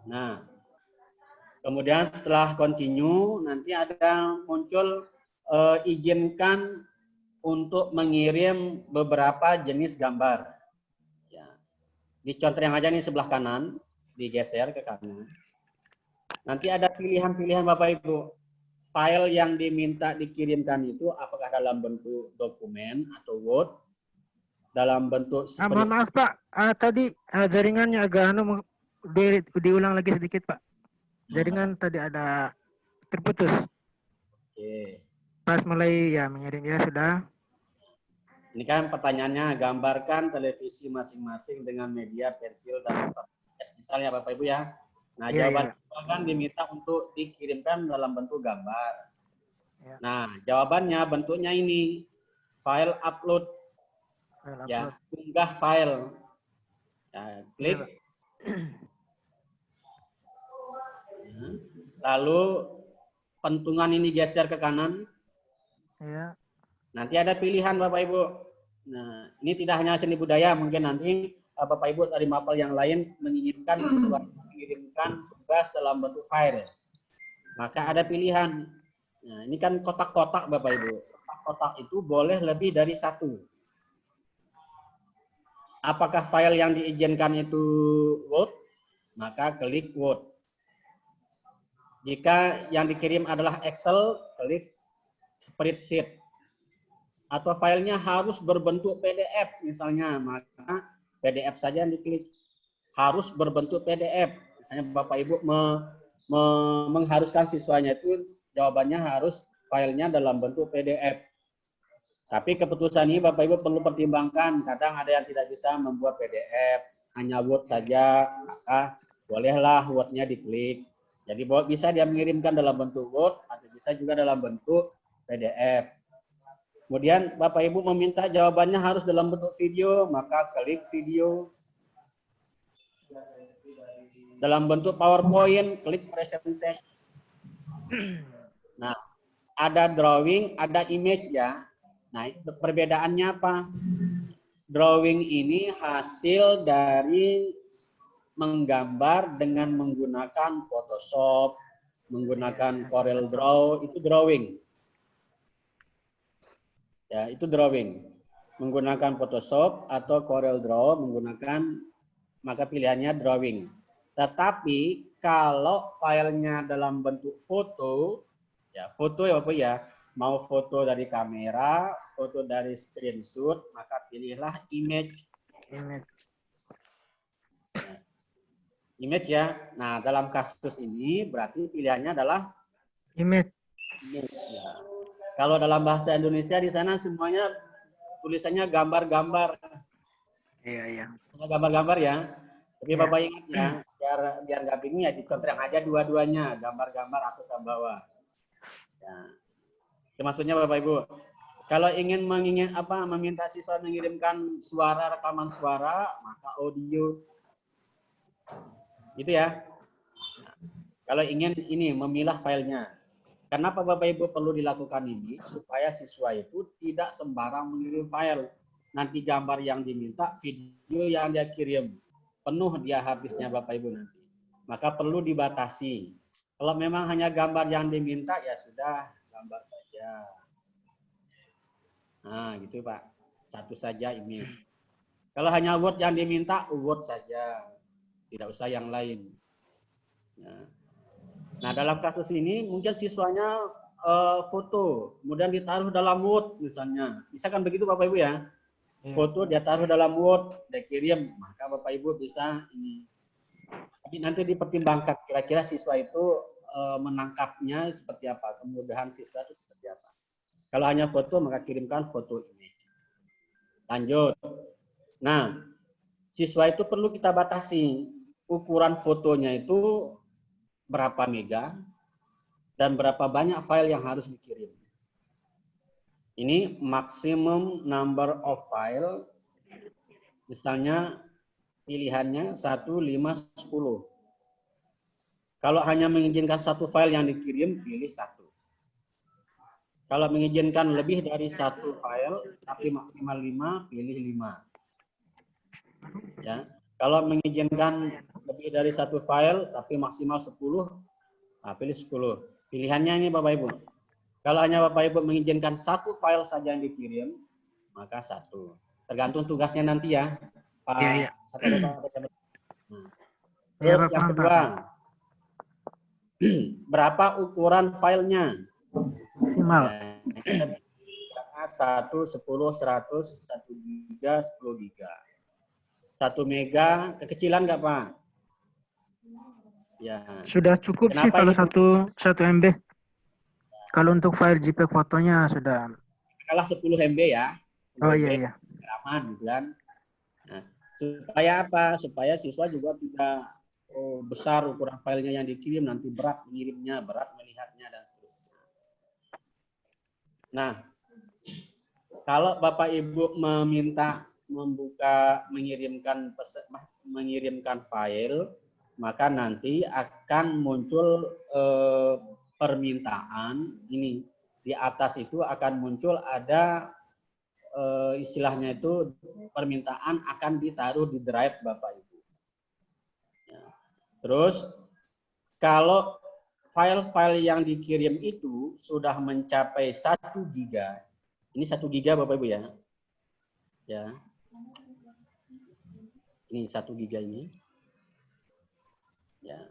Nah, kemudian setelah continue nanti ada muncul izinkan untuk mengirim beberapa jenis gambar. Ya. Dicontreng aja nih sebelah kanan, digeser ke kanan. Nanti ada pilihan-pilihan Bapak Ibu. File yang diminta dikirimkan itu apakah dalam bentuk dokumen atau Word, dalam bentuk Mohon maaf Pak, tadi jaringannya agak diulang lagi sedikit Pak. Jaringan tadi ada terputus. Oke. Pas mulai ya mengirim ya sudah. Ini kan pertanyaannya, gambarkan televisi masing-masing dengan media pensil dan kertas. Misalnya Bapak Ibu ya. Nah, Iya, jawaban iya. kan diminta untuk dikirimkan dalam bentuk gambar. Ya. Nah, jawabannya bentuknya ini, file upload. File Ya, upload. unggah file. Ya, klik. Iya, Lalu pentungan ini geser ke kanan. Ya. Nanti ada pilihan Bapak Ibu. Nah, ini tidak hanya seni budaya, mungkin nanti Bapak Ibu dari mapel yang lain menginginkan mengirimkan tugas dalam bentuk file. Maka ada pilihan. Nah, ini kan kotak-kotak Bapak Ibu. Kotak-kotak itu boleh lebih dari satu. Apakah file yang diizinkan itu Word? Maka klik Word. Jika yang dikirim adalah Excel, klik Spreadsheet. Atau filenya harus berbentuk PDF misalnya, maka PDF saja yang diklik. Harus berbentuk PDF. Misalnya Bapak Ibu mengharuskan siswanya itu jawabannya harus filenya dalam bentuk PDF. Tapi keputusan ini Bapak Ibu perlu pertimbangkan. Kadang ada yang tidak bisa membuat PDF, hanya Word saja, maka bolehlah Word-nya diklik. Jadi bisa dia mengirimkan dalam bentuk Word, atau bisa juga dalam bentuk PDF. Kemudian Bapak Ibu meminta jawabannya harus dalam bentuk video, maka klik video. Dalam bentuk PowerPoint, klik presentation. Nah, ada drawing, ada image ya. Nah, perbedaannya apa? Drawing ini hasil dari menggambar dengan menggunakan Photoshop, menggunakan Corel Draw, itu drawing. Ya, itu drawing. Menggunakan Photoshop atau Corel Draw, maka pilihannya drawing. Tetapi kalau filenya dalam bentuk foto, ya foto ya Bapak ya, mau foto dari kamera, foto dari screenshot, maka pilihlah image. Image ya. Nah, dalam kasus ini berarti pilihannya adalah image. Ya. Kalau dalam bahasa Indonesia di sana semuanya tulisannya gambar-gambar. Iya, iya. Gambar-gambar ya. Tapi Ya. Bapak ingat ya, biar nggak bingung ya dicontreng aja dua-duanya, gambar-gambar atau gambar. Ya. Itu maksudnya Bapak Ibu. Kalau ingin meminta siswa mengirimkan suara, rekaman suara, maka audio. Gitu ya. Kalau ingin ini memilah filenya. Kenapa Bapak Ibu perlu dilakukan ini? Supaya siswa itu tidak sembarang mengirim file. Nanti gambar yang diminta, video yang dia kirim. Penuh dia habisnya Bapak Ibu nanti. maka perlu dibatasi. Kalau memang hanya gambar yang diminta, ya sudah, gambar saja. Nah, gitu Pak. Satu saja image. Kalau hanya Word yang diminta, Word saja. Tidak usah yang lain. Nah, dalam kasus ini mungkin siswanya foto, kemudian ditaruh dalam Word misalnya. Misalkan begitu Bapak Ibu ya. Foto dia taruh dalam Word, dia kirim, maka Bapak Ibu bisa ini. Tapi nanti dipertimbangkan kira-kira siswa itu menangkapnya seperti apa, kemudahan siswa itu seperti apa. Kalau hanya foto, maka kirimkan foto image. Lanjut. Nah, siswa itu perlu kita batasi ukuran fotonya itu berapa mega dan berapa banyak file yang harus dikirim. Ini maximum number of file. Misalnya pilihannya 1, 5, 10. Kalau hanya mengizinkan satu file yang dikirim, pilih 1. Kalau mengizinkan lebih dari satu file, tapi maksimal 5, pilih 5. Ya. Kalau mengizinkan lebih dari satu file, tapi maksimal 10, nah pilih 10. Pilihannya ini Bapak Ibu. Kalau hanya Bapak Ibu mengizinkan satu file saja yang dikirim, maka 1. Tergantung tugasnya nanti ya, Pak. Iya. Terus yang kedua, berapa ukuran filenya? Maksimal. 1, 10, 100, 1 giga, 10 giga. 1 mega, kekecilan nggak Pak? Ya. Sudah cukup sih kalau 1 MB. Kalau untuk file JPEG fotonya sudah. Kalah 10 MB ya. Oh iya. Aman gitu kan. Nah, supaya apa? Supaya siswa juga tidak besar ukuran filenya yang dikirim, nanti berat mengirimnya, berat melihatnya dan seterusnya. Nah, kalau Bapak Ibu meminta mengirimkan file, maka nanti akan muncul permintaan ini di atas itu akan muncul ada istilahnya itu permintaan akan ditaruh di drive Bapak Ibu. Ya. Terus kalau file-file yang dikirim itu sudah mencapai 1 giga, ini 1 giga Bapak Ibu ya. Ya. Ini 1 giga ini. Ya.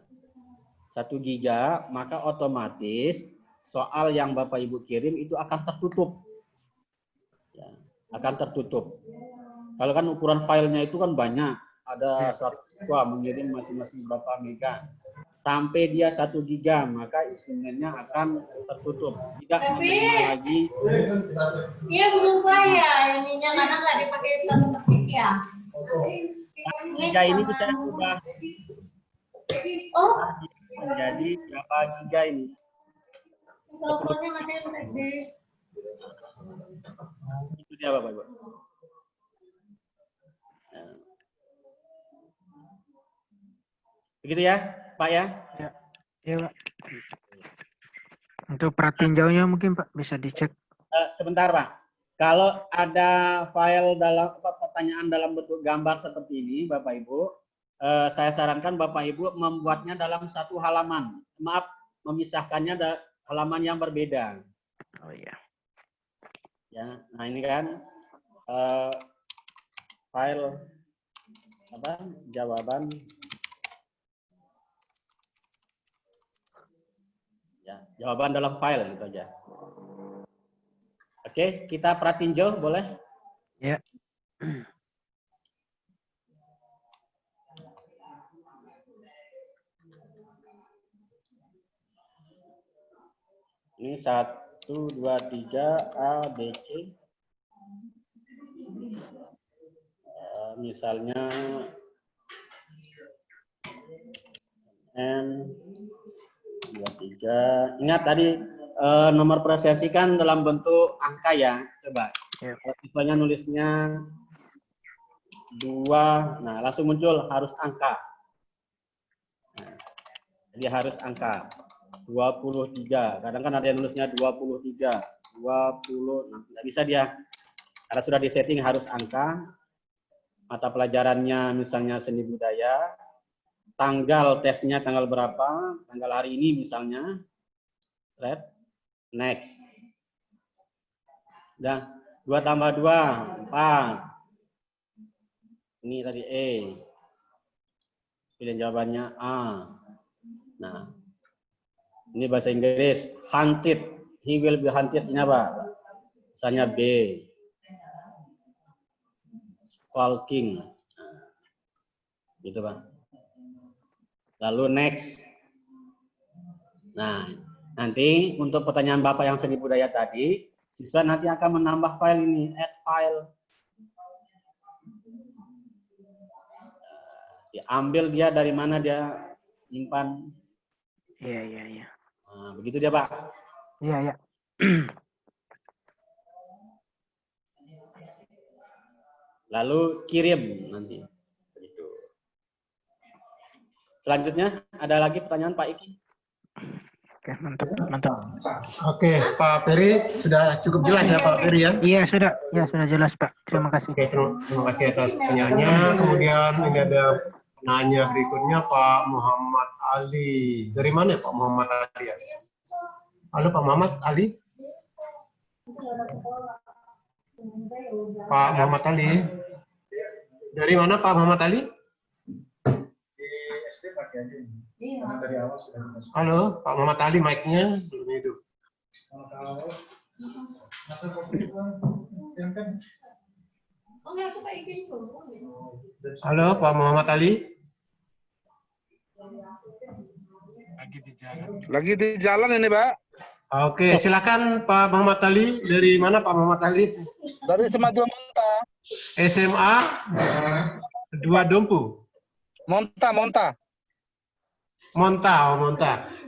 1 giga, maka otomatis soal yang Bapak Ibu kirim itu akan tertutup. Ya, akan tertutup. Kalau kan ukuran filenya itu kan banyak. Ada 100 siswa mengirim masing-masing berapa mega. Sampai dia 1 giga, maka instrumennya akan tertutup. Tidak menerima lagi. Iya berubah ya ininya karena nggak dipakai terpetik ya. Giga ini kita ubah. Oh. Menjadi berapa giga ini? Mikrofonnya masih gede. Itu dia Bapak Ibu. Begitu ya, Pak ya? Ya, Pak. Untuk pratinjaunya mungkin Pak bisa dicek. Sebentar Pak. Kalau ada file dalam pertanyaan dalam bentuk gambar seperti ini, Bapak Ibu, saya sarankan Bapak Ibu membuatnya dalam satu halaman. Maaf, memisahkannya halaman yang berbeda. Oh iya. Ya, nah ini kan file apa? Jawaban. Ya, jawaban dalam file gitu aja. Oke, kita pratinjau boleh? Ya. Ini 1, 2, 3 A, B, C. Misalnya M, 2, 3. Ingat tadi nomor presensi kan dalam bentuk angka ya. Coba. Kalau siswanya nulisnya 2, nah langsung muncul harus angka. Nah, jadi harus angka. 23. Kadang kan ada yang nulisnya 23. 20. Nah, nggak bisa dia. Karena sudah disetting harus angka. Mata pelajarannya misalnya seni budaya. tanggal tesnya tanggal berapa, tanggal hari ini misalnya. Right? Next. Udah, 2 tambah 2, 4. Ini tadi E. Pilihan jawabannya A. Nah, ini bahasa Inggris. Hunted. He will be hunted. Ini apa? Misalnya B. Skulking. Nah, gitu, Pak. Lalu next. Nah, nanti untuk pertanyaan Bapak yang seni budaya tadi, siswa nanti akan menambah file ini, add file. Diambil dia dari mana dia simpan. Iya. Nah, begitu dia, Pak. Iya. Lalu kirim nanti. Begitu. Selanjutnya ada lagi pertanyaan Pak Iki? Oke, mantap. Oke, Pak Ferry sudah cukup jelas ya Pak Ferry ya? Iya, sudah jelas Pak. Terima kasih. Oke, terima kasih atas pertanyaannya. Kemudian ini ada penanya berikutnya Pak Muhammad Ali. Dari mana Pak Muhammad Ali ya? Halo Pak Muhammad Ali? Pak Muhammad Ali? Dari mana Pak Muhammad Ali? Halo, Pak Muhammad Ali, mic-nya belum hidup. Halo, Pak Muhammad Ali. Lagi di jalan ini, Pak. Oke, silakan Pak Muhammad Ali. Dari mana Pak Muhammad Ali? Dari SMA 2 Monta. SMA 2 Dompu. Monta.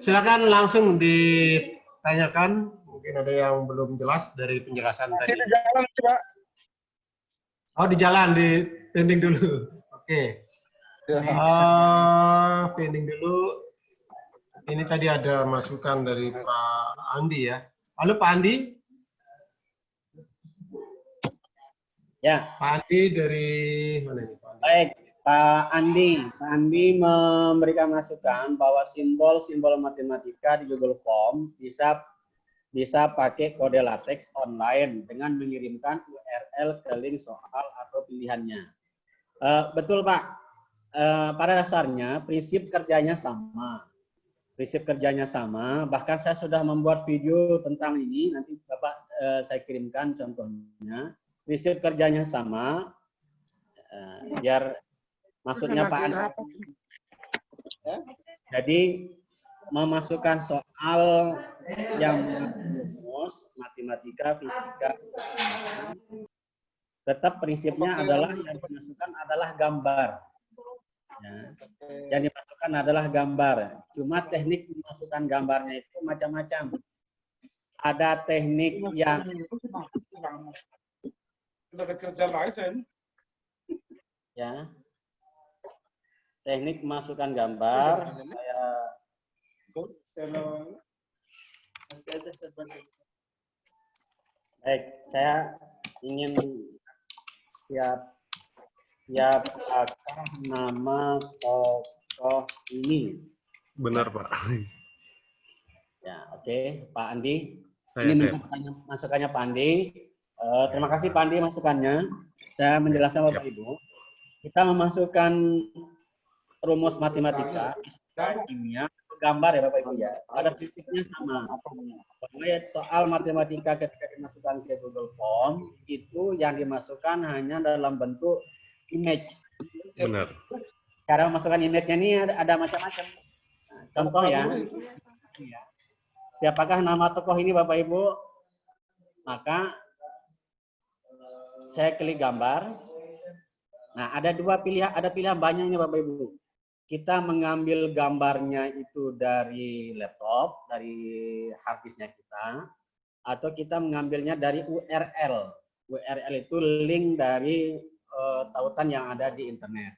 Silakan langsung ditanyakan. Mungkin ada yang belum jelas dari penjelasan tadi. Di jalan, Pak. Oh, di jalan, di pending dulu. Oke. Pending dulu. Ini tadi ada masukan dari Pak Andi ya. Halo Pak Andi. Ya. Pak Andi dari mana ini? Baik, Pak Andi memberikan masukan bahwa simbol-simbol matematika di Google Form bisa pakai kode latex online dengan mengirimkan URL ke link soal atau pilihannya. Betul Pak, pada dasarnya prinsip kerjanya sama. Bahkan saya sudah membuat video tentang ini, nanti Bapak saya kirimkan contohnya. Prinsip kerjanya sama, biar maksudnya Pak Andi. Jadi memasukkan soal yang rumus matematika, fisika, tetap prinsipnya adalah yang dimasukkan adalah gambar. Ya. Yang dimasukkan adalah gambar. Cuma teknik memasukkan gambarnya itu macam-macam. Ada teknik yang ya, teknik memasukkan gambar. Baik, saya ingin siapakah nama tokoh ini? Benar Pak. Ya, oke, Pak Andi. Saya. Minta masukannya Pak Andi. Terima kasih Pak Andi masukannya. Saya menjelaskan Bapak Ibu. Kita memasukkan rumus matematika, fisika, kimia, gambar ya Bapak Ibu ya. Pada prinsipnya sama. Soal matematika ketika dimasukkan ke Google Form itu yang dimasukkan hanya dalam bentuk image. Benar. Cara memasukkan image-nya ini ada macam-macam. Nah, contoh ya. Siapakah nama tokoh ini Bapak Ibu? Maka saya klik gambar. Nah, ada pilihan banyak ini Bapak Ibu. Kita mengambil gambarnya itu dari laptop, dari hard disknya kita, atau kita mengambilnya dari URL. URL itu link dari tautan yang ada di internet.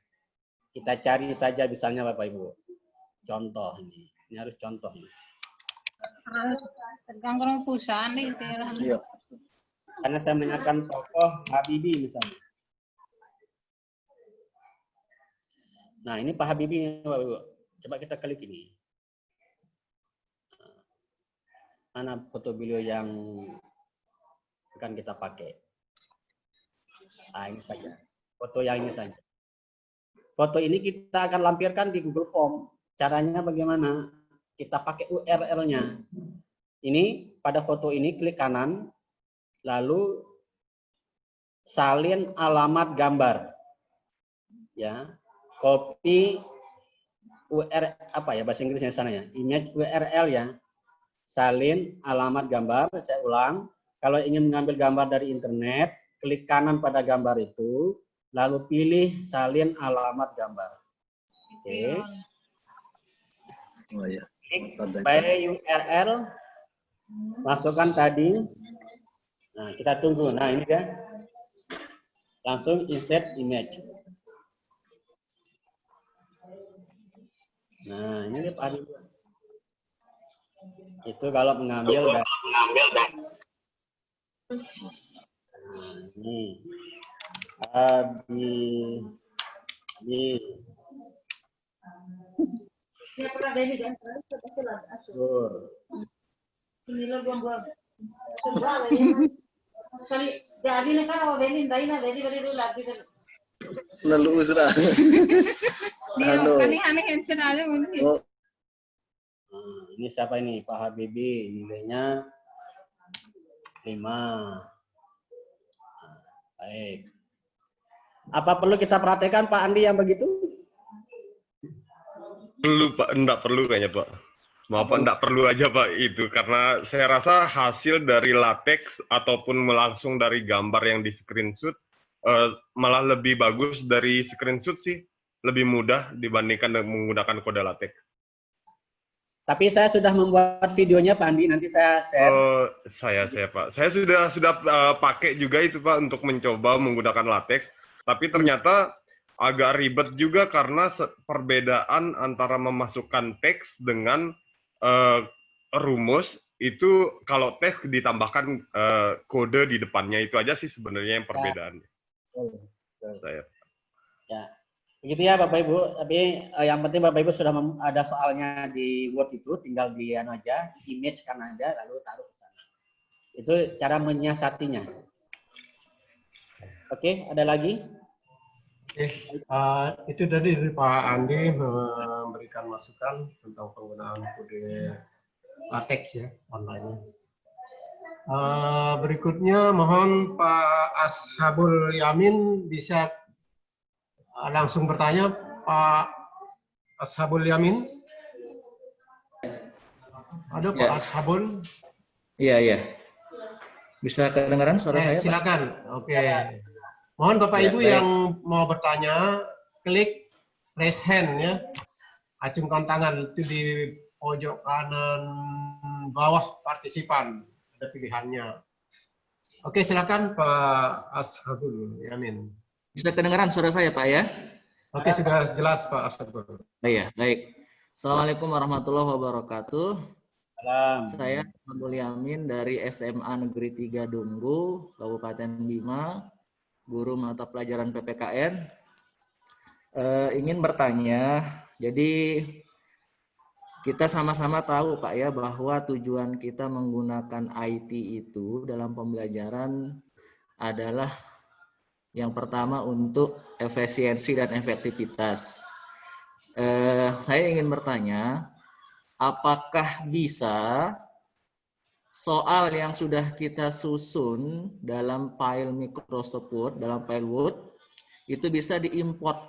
Kita cari saja misalnya Bapak Ibu. Contoh ini harus contoh. Terganggu perusahaan nih. Karena saya mengingatkan tokoh Habibie misalnya. Nah, ini Pak Habibie, Bapak Ibu. Coba kita klik ini. Mana foto beliau yang akan kita pakai? Nah, ini saja. Foto yang ini saja. Foto ini kita akan lampirkan di Google Form. Caranya bagaimana? Kita pakai URL-nya. Ini pada foto ini klik kanan, lalu salin alamat gambar. Ya, copy URL apa ya bahasa Inggrisnya sana ya? Image URL ya. Salin alamat gambar. Saya ulang. Kalau ingin mengambil gambar dari internet, klik kanan pada gambar itu, lalu pilih salin alamat gambar. Oke. Oh ya. Klik by URL, masukkan tadi. Nah, kita tunggu. Nah, ini dia. Langsung insert image. Nah, ini dia Pak Habibie. Itu kalau mengambil dari. Nah, ini. Lalu usra. Halo. Oh. Ini siapa ini? Pak Habibie. Nilainya 5. Baik. Apa perlu kita perhatikan Pak Andi yang begitu? Perlu Pak, enggak perlu kayaknya Pak. Maaf Pak, enggak perlu aja Pak itu. Karena saya rasa hasil dari latex ataupun langsung dari gambar yang di screenshot malah lebih bagus dari screenshot sih. Lebih mudah dibandingkan dengan menggunakan kode latex. Tapi saya sudah membuat videonya Pak Andi, nanti saya share. Saya Pak. Saya sudah pakai juga itu Pak untuk mencoba menggunakan latex. Tapi ternyata agak ribet juga karena perbedaan antara memasukkan teks dengan rumus itu kalau teks ditambahkan kode di depannya itu aja sih sebenarnya yang perbedaannya. Saya. Ya, begitu ya Bapak Ibu. Tapi yang penting Bapak Ibu sudah ada soalnya di Word itu, tinggal di aja, image kan aja, lalu taruh ke sana. Itu cara menyiasatinya. Oke, ada lagi? Itu tadi dari Pak Andi memberikan masukan tentang penggunaan kode latex ya online. Berikutnya mohon Pak Ashabul Yamin bisa langsung bertanya. Pak Ashabul Yamin. Ada Pak Ashabul? Iya. Bisa kedengaran suara saya? Silakan. Oke. Mohon Bapak Ibu yang mau bertanya, klik raise hand ya. Acungkan tangan itu di pojok kanan bawah partisipan. Ada pilihannya. Oke, silakan Pak Ashabul Yamin. Bisa kedengaran suara saya Pak ya? Oke, sudah jelas Pak Ashabul. Iya, baik. Assalamualaikum warahmatullahi wabarakatuh. Saya Ashabul Yamin dari SMA Negeri 3 Dunggu, Kabupaten Bima. Guru mata pelajaran PPKN, ingin bertanya, jadi kita sama-sama tahu Pak ya bahwa tujuan kita menggunakan IT itu dalam pembelajaran adalah yang pertama untuk efisiensi dan efektivitas. Saya ingin bertanya, apakah bisa soal yang sudah kita susun dalam file Microsoft Word, dalam file Word, itu bisa diimport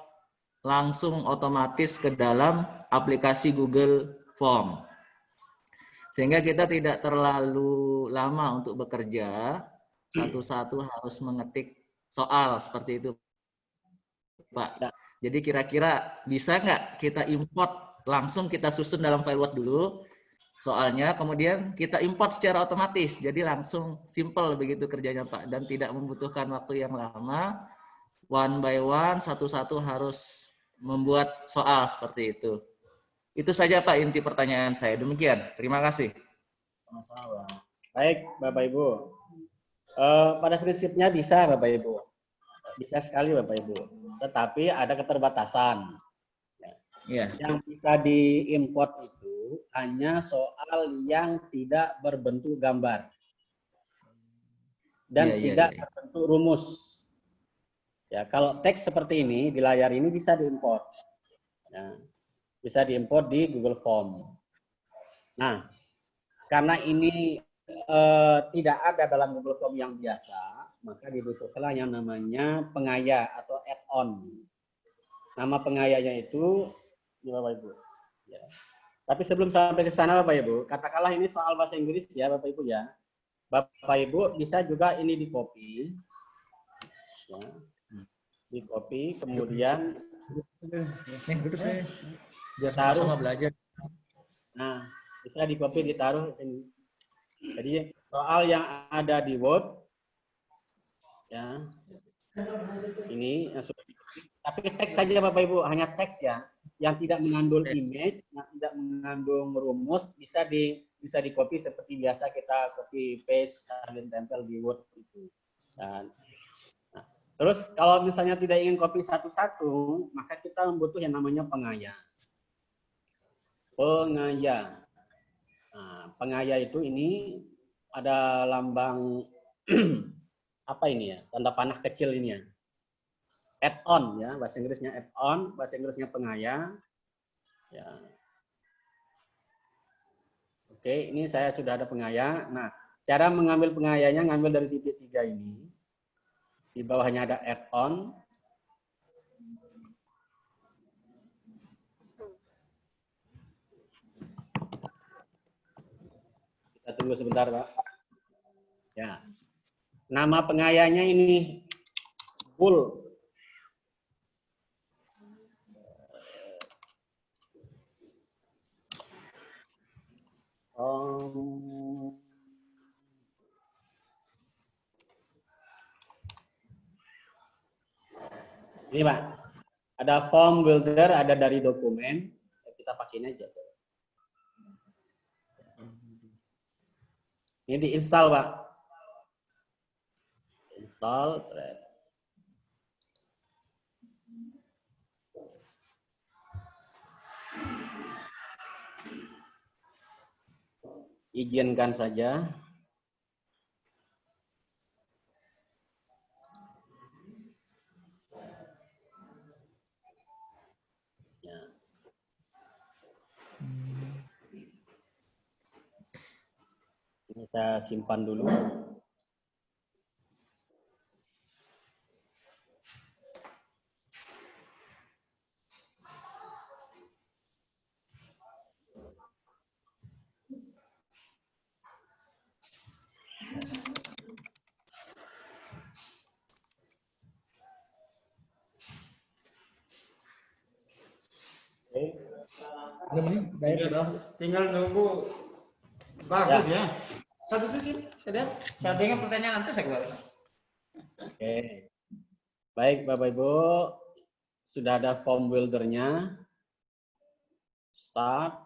langsung otomatis ke dalam aplikasi Google Form. Sehingga kita tidak terlalu lama untuk bekerja, satu-satu harus mengetik soal seperti itu, Pak. Jadi kira-kira bisa nggak kita import, langsung kita susun dalam file Word dulu, soalnya kemudian kita import secara otomatis, jadi langsung simple begitu kerjanya Pak, dan tidak membutuhkan waktu yang lama, one by one, satu-satu harus membuat soal seperti itu. Itu saja Pak inti pertanyaan saya, demikian. Terima kasih. Baik Bapak Ibu, pada prinsipnya bisa Bapak Ibu, bisa sekali Bapak Ibu, tetapi ada keterbatasan. Iya. Yang bisa diimport itu hanya soal yang tidak berbentuk gambar dan Iya, tidak iya. berbentuk rumus. Ya, kalau teks seperti ini di layar ini bisa diimport. Ya, bisa diimport di Google Form. Nah, karena ini tidak ada dalam Google Form yang biasa, maka dibutuhkanlah yang namanya pengaya atau add-on. Nama pengayanya itu, ya Bapak Ibu. Ya. Tapi sebelum sampai ke sana Bapak Ibu, katakanlah ini soal bahasa Inggris ya Bapak Ibu ya. Bapak Ibu bisa juga ini di copy, ya. Di copy, kemudian biar sama belajar. Nah, bisa di copy ditaruh sini. Jadi soal yang ada di Word, ya, ini yang sudah diketik, tapi teks saja Bapak Ibu, hanya teks ya, yang tidak mengandung image, yang tidak mengandung rumus, bisa di copy seperti biasa kita copy paste salin tempel di Word itu. Dan nah, terus kalau misalnya tidak ingin copy satu-satu, maka kita membutuh yang namanya pengaya. Pengaya. Nah, pengaya itu ini ada lambang apa ini ya? Tanda panah kecil ini ya. Add-on ya, bahasa Inggrisnya add-on, bahasa Inggrisnya pengaya. Ya. Oke, ini saya sudah ada pengaya. Nah, cara mengambil pengayanya ngambil dari titik 3 ini. Di bawahnya ada add-on. Kita tunggu sebentar, Pak. Ya. Nama pengayanya ini Bull. Ini Pak, ada form builder, ada dari dokumen, kita pakainya aja. Ini diinstal Pak. Install, izinkan saja. Ya. Ini saya simpan dulu. Tinggal nunggu bagus ya. Satu itu sih, saya dengar pertanyaan nanti saya keluar. Oke. Baik Bapak Ibu, sudah ada form buildernya. Start.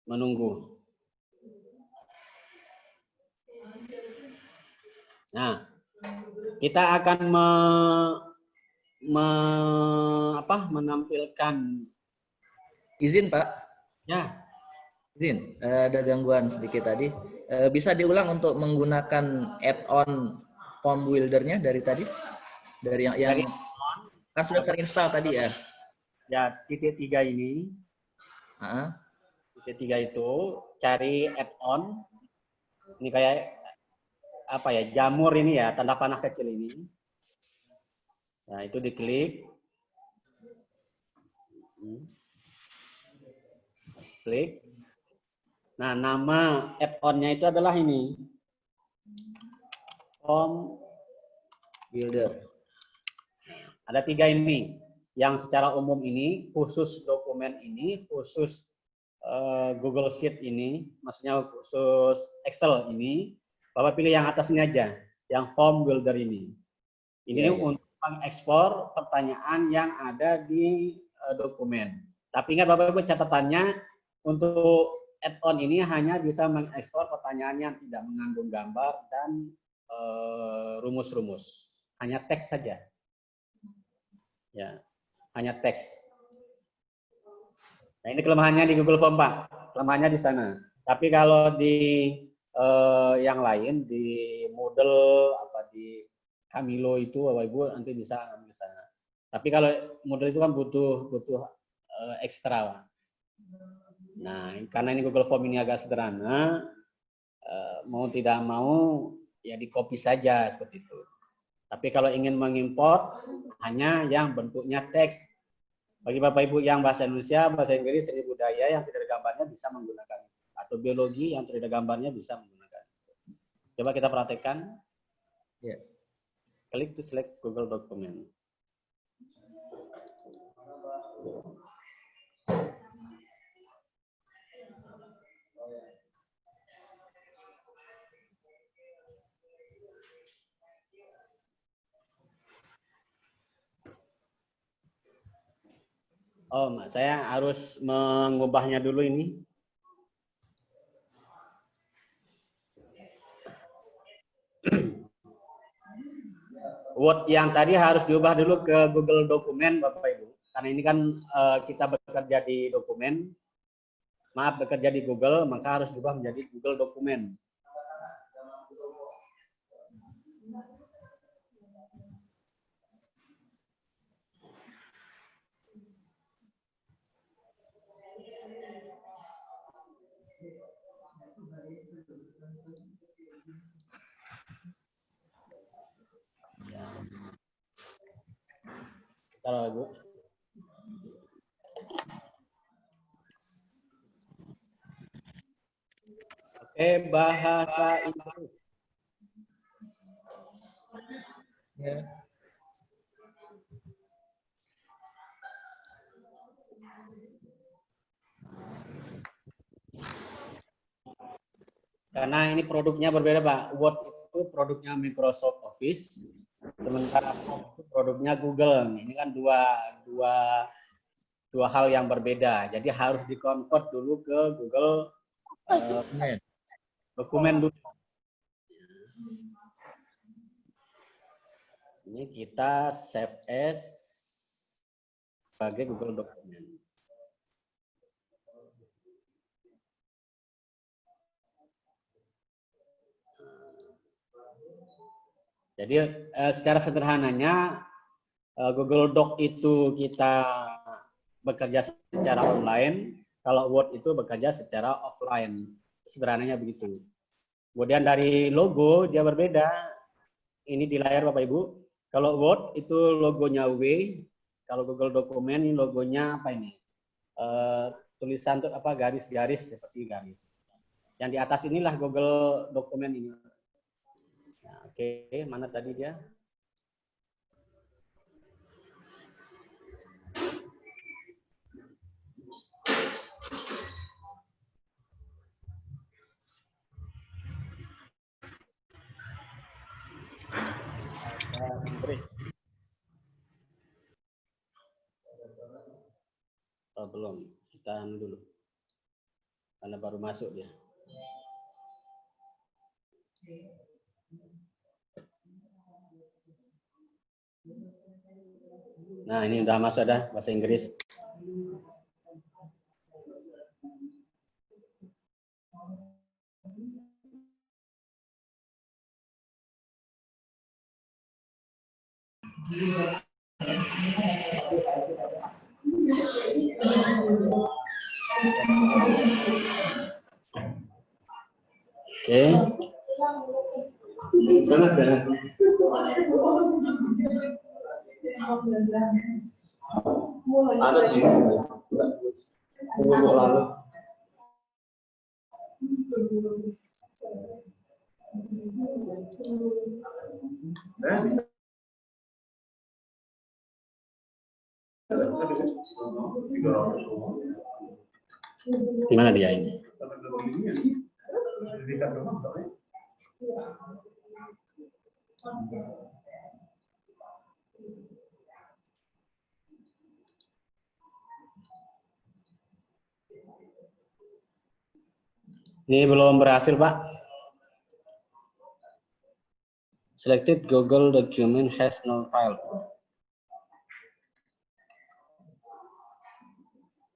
Menunggu. Nah, kita akan menampilkan Izin Pak. Ya. Izin, ada gangguan sedikit tadi. Bisa diulang untuk menggunakan add-on form buildernya dari tadi? Dari yang kan sudah terinstall tadi ya? Ya, titik 3 ini. Titik 3 itu cari add-on. Ini kayak apa ya, jamur ini ya, tanda panah kecil ini. Nah, itu diklik. Klik. Nah, nama add-on-nya itu adalah ini. Form builder. Ada 3 ini. Yang secara umum ini, khusus dokumen ini, khusus Google Sheet ini, maksudnya khusus Excel ini, Bapak pilih yang atas ini aja, yang form builder ini. Ini untuk mengekspor pertanyaan yang ada di dokumen. Tapi ingat Bapak Ibu, catatannya untuk add-on ini hanya bisa mengekspor pertanyaan yang tidak mengandung gambar dan rumus-rumus. Hanya teks saja. Ya, hanya teks. Nah, ini kelemahannya di Google Form, Pak. Kelemahannya di sana. Tapi kalau di yang lain, di Moodle, di Camilo itu, Bapak Ibu nanti bisa ambil sana. Tapi kalau Moodle itu kan butuh ekstra, Pak. Nah, karena ini Google Form ini agak sederhana, mau tidak mau ya di copy saja seperti itu. Tapi kalau ingin mengimport hanya yang bentuknya teks. Bagi Bapak Ibu yang bahasa Indonesia, bahasa Inggris, seni budaya yang tidak ada gambarnya bisa menggunakan, atau biologi yang tidak ada gambarnya bisa menggunakan. Coba kita praktekkan. Ya. Klik to select Google Document. Oh, saya harus mengubahnya dulu ini. Word yang tadi harus diubah dulu ke Google Dokumen, Bapak Ibu. Karena ini kan kita bekerja di dokumen, bekerja di Google, maka harus diubah menjadi Google Dokumen. Kalau Bu. Oke, bahasa Inggris. Ya. Karena ini produknya berbeda, Pak. Word itu produknya Microsoft Office, sementara itu produknya Google. Ini kan dua hal yang berbeda. Jadi harus dikonvert dulu ke Google Dokumen dulu. Ini kita save as sebagai Google Dokumen. Jadi secara sederhananya Google Doc itu kita bekerja secara online, kalau Word itu bekerja secara offline. Sederhananya begitu. Kemudian dari logo dia berbeda. Ini di layar Bapak Ibu. Kalau Word itu logonya W, kalau Google Dokumen ini logonya apa ini? Tulisan untuk apa? Garis-garis seperti garis. Yang di atas inilah Google Dokumen ini. Nah, oke, mana tadi dia? Inggris. Oh, belum. Kita dulu. Karena baru masuk dia. Nah, ini udah masuk ada bahasa Inggris. Oke. Sana. Ada di lalu. Di mana dia ini? Ini belum berhasil, Pak. Selected Google document has no file.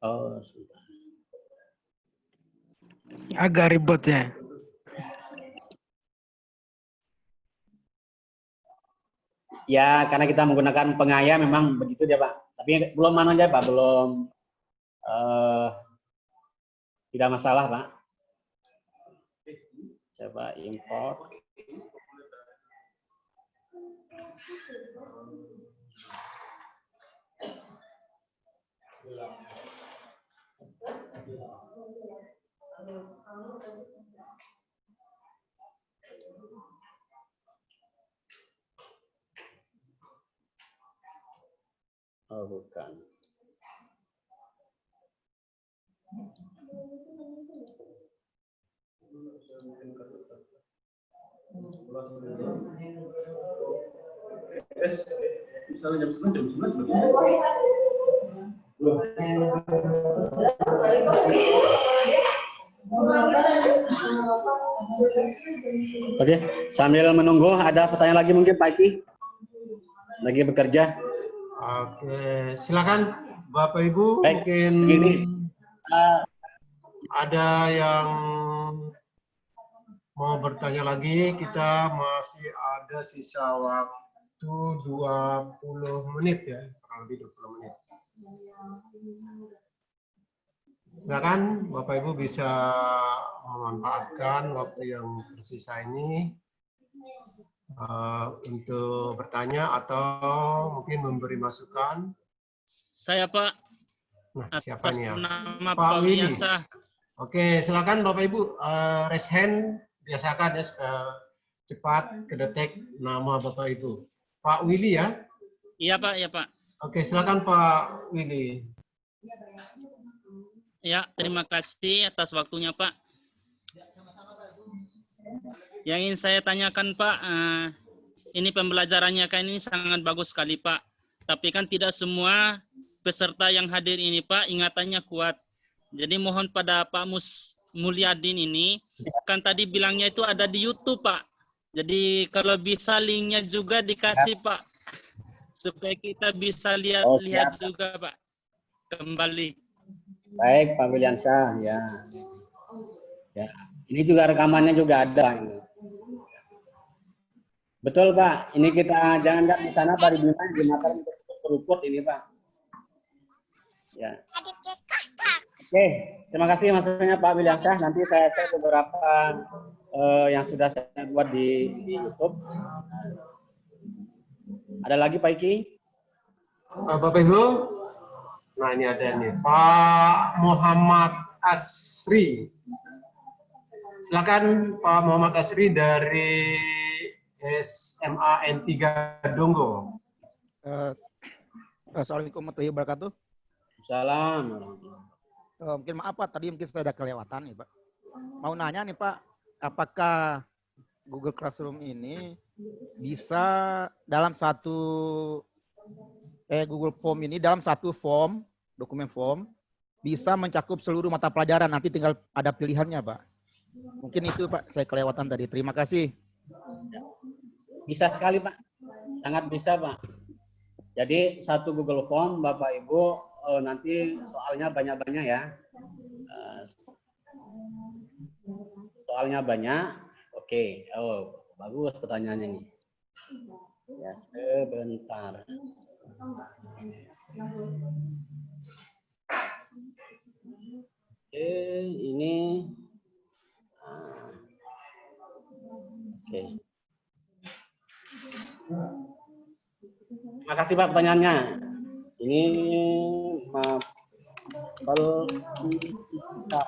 Oh, sebentar. Agak ribet ya. Ya, karena kita menggunakan pengaya memang begitu dia, Pak. Tapi belum mana aja, Pak. Belum tidak masalah, Pak. Coba import. Oh, bukan. Oke, sambil menunggu ada pertanyaan lagi mungkin Pak Iki? Lagi bekerja. Oke, silakan Bapak Ibu. Baik, mungkin begini. Ada yang mau bertanya lagi, kita masih ada sisa waktu 20 menit ya, kurang lebih 20 menit. Silakan Bapak Ibu bisa memanfaatkan waktu yang tersisa ini untuk bertanya atau mungkin memberi masukan. Saya Pak. Nah, siapa nih ya? Nama Pak Willy. Wilyasa. Oke, silakan Bapak Ibu raise hand, biasakan ya supaya cepat kedetek nama Bapak Ibu. Pak Willy ya? Iya Pak, iya Pak. Oke, silakan Pak Willy. Ya, terima kasih atas waktunya Pak. Yang ingin saya tanyakan Pak, ini pembelajarannya kan ini sangat bagus sekali Pak. Tapi kan tidak semua peserta yang hadir ini Pak ingatannya kuat. Jadi mohon pada Pak Mulyadin ini, kan tadi bilangnya itu ada di YouTube Pak. Jadi kalau bisa linknya juga dikasih Pak. Supaya kita bisa lihat juga Pak. Kembali. Baik Pak Wilyansyah, ya. Ya, ini juga rekamannya juga ada ini. Betul Pak, ini kita jangan lihat di sana Pak Bima gunakan untuk perukut ini Pak. Ya. Oke, terima kasih masukannya Pak Wilyansyah. Nanti saya share beberapa yang sudah saya buat di YouTube. Ada lagi Pak Iki? Bapak Ibu, nah ini ada nih Pak Muhammad Asri. Silakan Pak Muhammad Asri dari SMA N3 Donggo. Assalamualaikum warahmatullahi wabarakatuh. Salam. Mungkin maaf Pak, tadi mungkin saya ada kelewatan nih Pak. Mau nanya nih Pak, apakah Google Classroom ini bisa dalam satu Google Form ini dalam satu form, dokumen form, bisa mencakup seluruh mata pelajaran, nanti tinggal ada pilihannya Pak. Mungkin itu Pak, saya kelewatan tadi. Terima kasih. Bisa sekali Pak, sangat bisa Pak. Jadi satu Google Form Bapak Ibu nanti soalnya banyak-banyak ya. Soalnya banyak. Oke, oh bagus pertanyaannya nih. Ya sebentar. Oke, ini. Oke. Terima kasih Pak pertanyaannya. Ini mapel kita.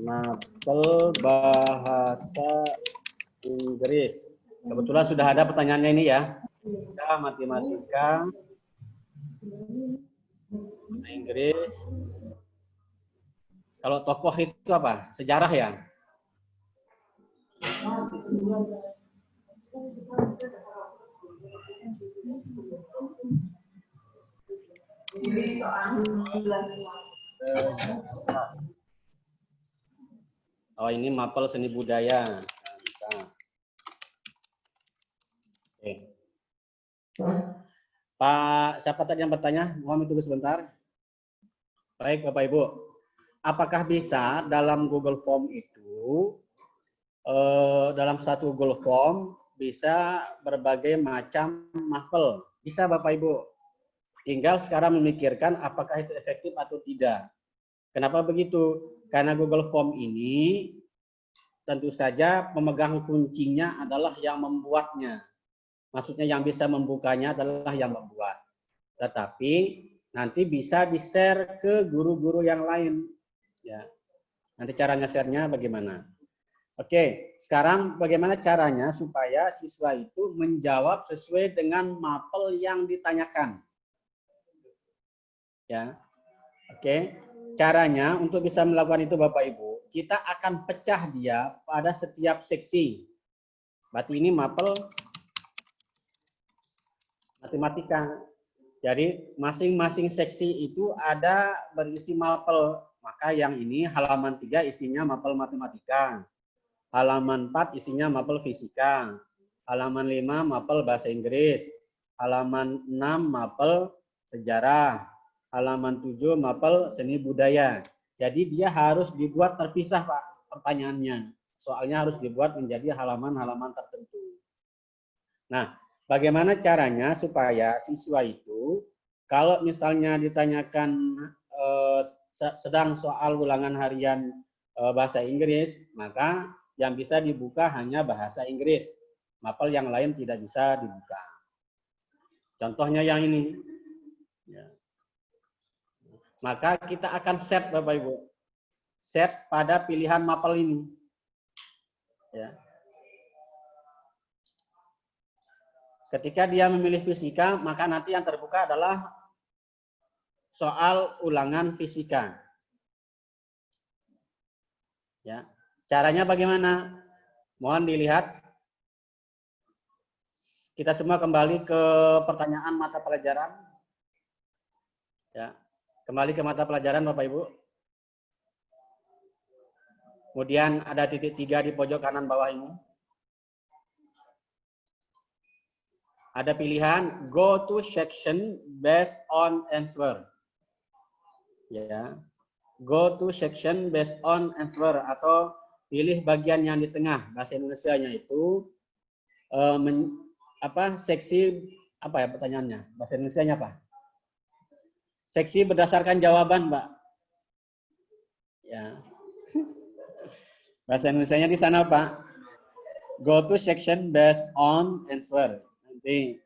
Mapel bahasa Inggris. Kebetulan sudah ada pertanyaannya ini ya. Matematika, Inggris. Kalau tokoh itu apa? Sejarah ya? Oh, ini mapel seni budaya. Nah, oke. Pak, siapa tadi yang bertanya? Mohon tunggu sebentar. Baik, Bapak Ibu. Apakah bisa dalam Google Form itu, dalam satu Google Form, bisa berbagai macam mapel? Bisa, Bapak Ibu. Tinggal sekarang memikirkan apakah itu efektif atau tidak. Kenapa begitu? Karena Google Form ini tentu saja pemegang kuncinya adalah yang membuatnya. Maksudnya yang bisa membukanya adalah yang membuat. Tetapi nanti bisa di-share ke guru-guru yang lain. Ya. Nanti caranya share-nya bagaimana? Oke, sekarang bagaimana caranya supaya siswa itu menjawab sesuai dengan mapel yang ditanyakan? Ya. Oke, caranya untuk bisa melakukan itu Bapak Ibu, kita akan pecah dia pada setiap seksi. Berarti ini mapel matematika. Jadi masing-masing seksi itu ada berisi mapel. Maka yang ini halaman 3 isinya mapel matematika. Halaman 4 isinya mapel fisika. Halaman 5 mapel bahasa Inggris. Halaman 6 mapel sejarah. Halaman 7 mapel seni budaya. Jadi dia harus dibuat terpisah Pak pertanyaannya. Soalnya harus dibuat menjadi halaman-halaman tertentu. Nah, bagaimana caranya supaya siswa itu kalau misalnya ditanyakan sedang soal ulangan harian bahasa Inggris, maka yang bisa dibuka hanya bahasa Inggris. Mapel yang lain tidak bisa dibuka. Contohnya yang ini. Ya. Maka kita akan set Bapak Ibu. Set pada pilihan mapel ini. Ya. Ketika dia memilih fisika, maka nanti yang terbuka adalah soal ulangan fisika. Ya. Caranya bagaimana? Mohon dilihat. Kita semua kembali ke pertanyaan mata pelajaran. Ya. Kembali ke mata pelajaran Bapak Ibu. Kemudian ada titik 3 di pojok kanan bawah ini. Ada pilihan go to section based on answer. Ya. Go to section based on answer atau pilih bagian yang di tengah. Bahasa Indonesianya itu seksi apa ya pertanyaannya? Bahasa Indonesianya apa? Seksi berdasarkan jawaban, Mbak. Ya. Bahasa Indonesianya di sana, Pak. Go to section based on answer. Nanti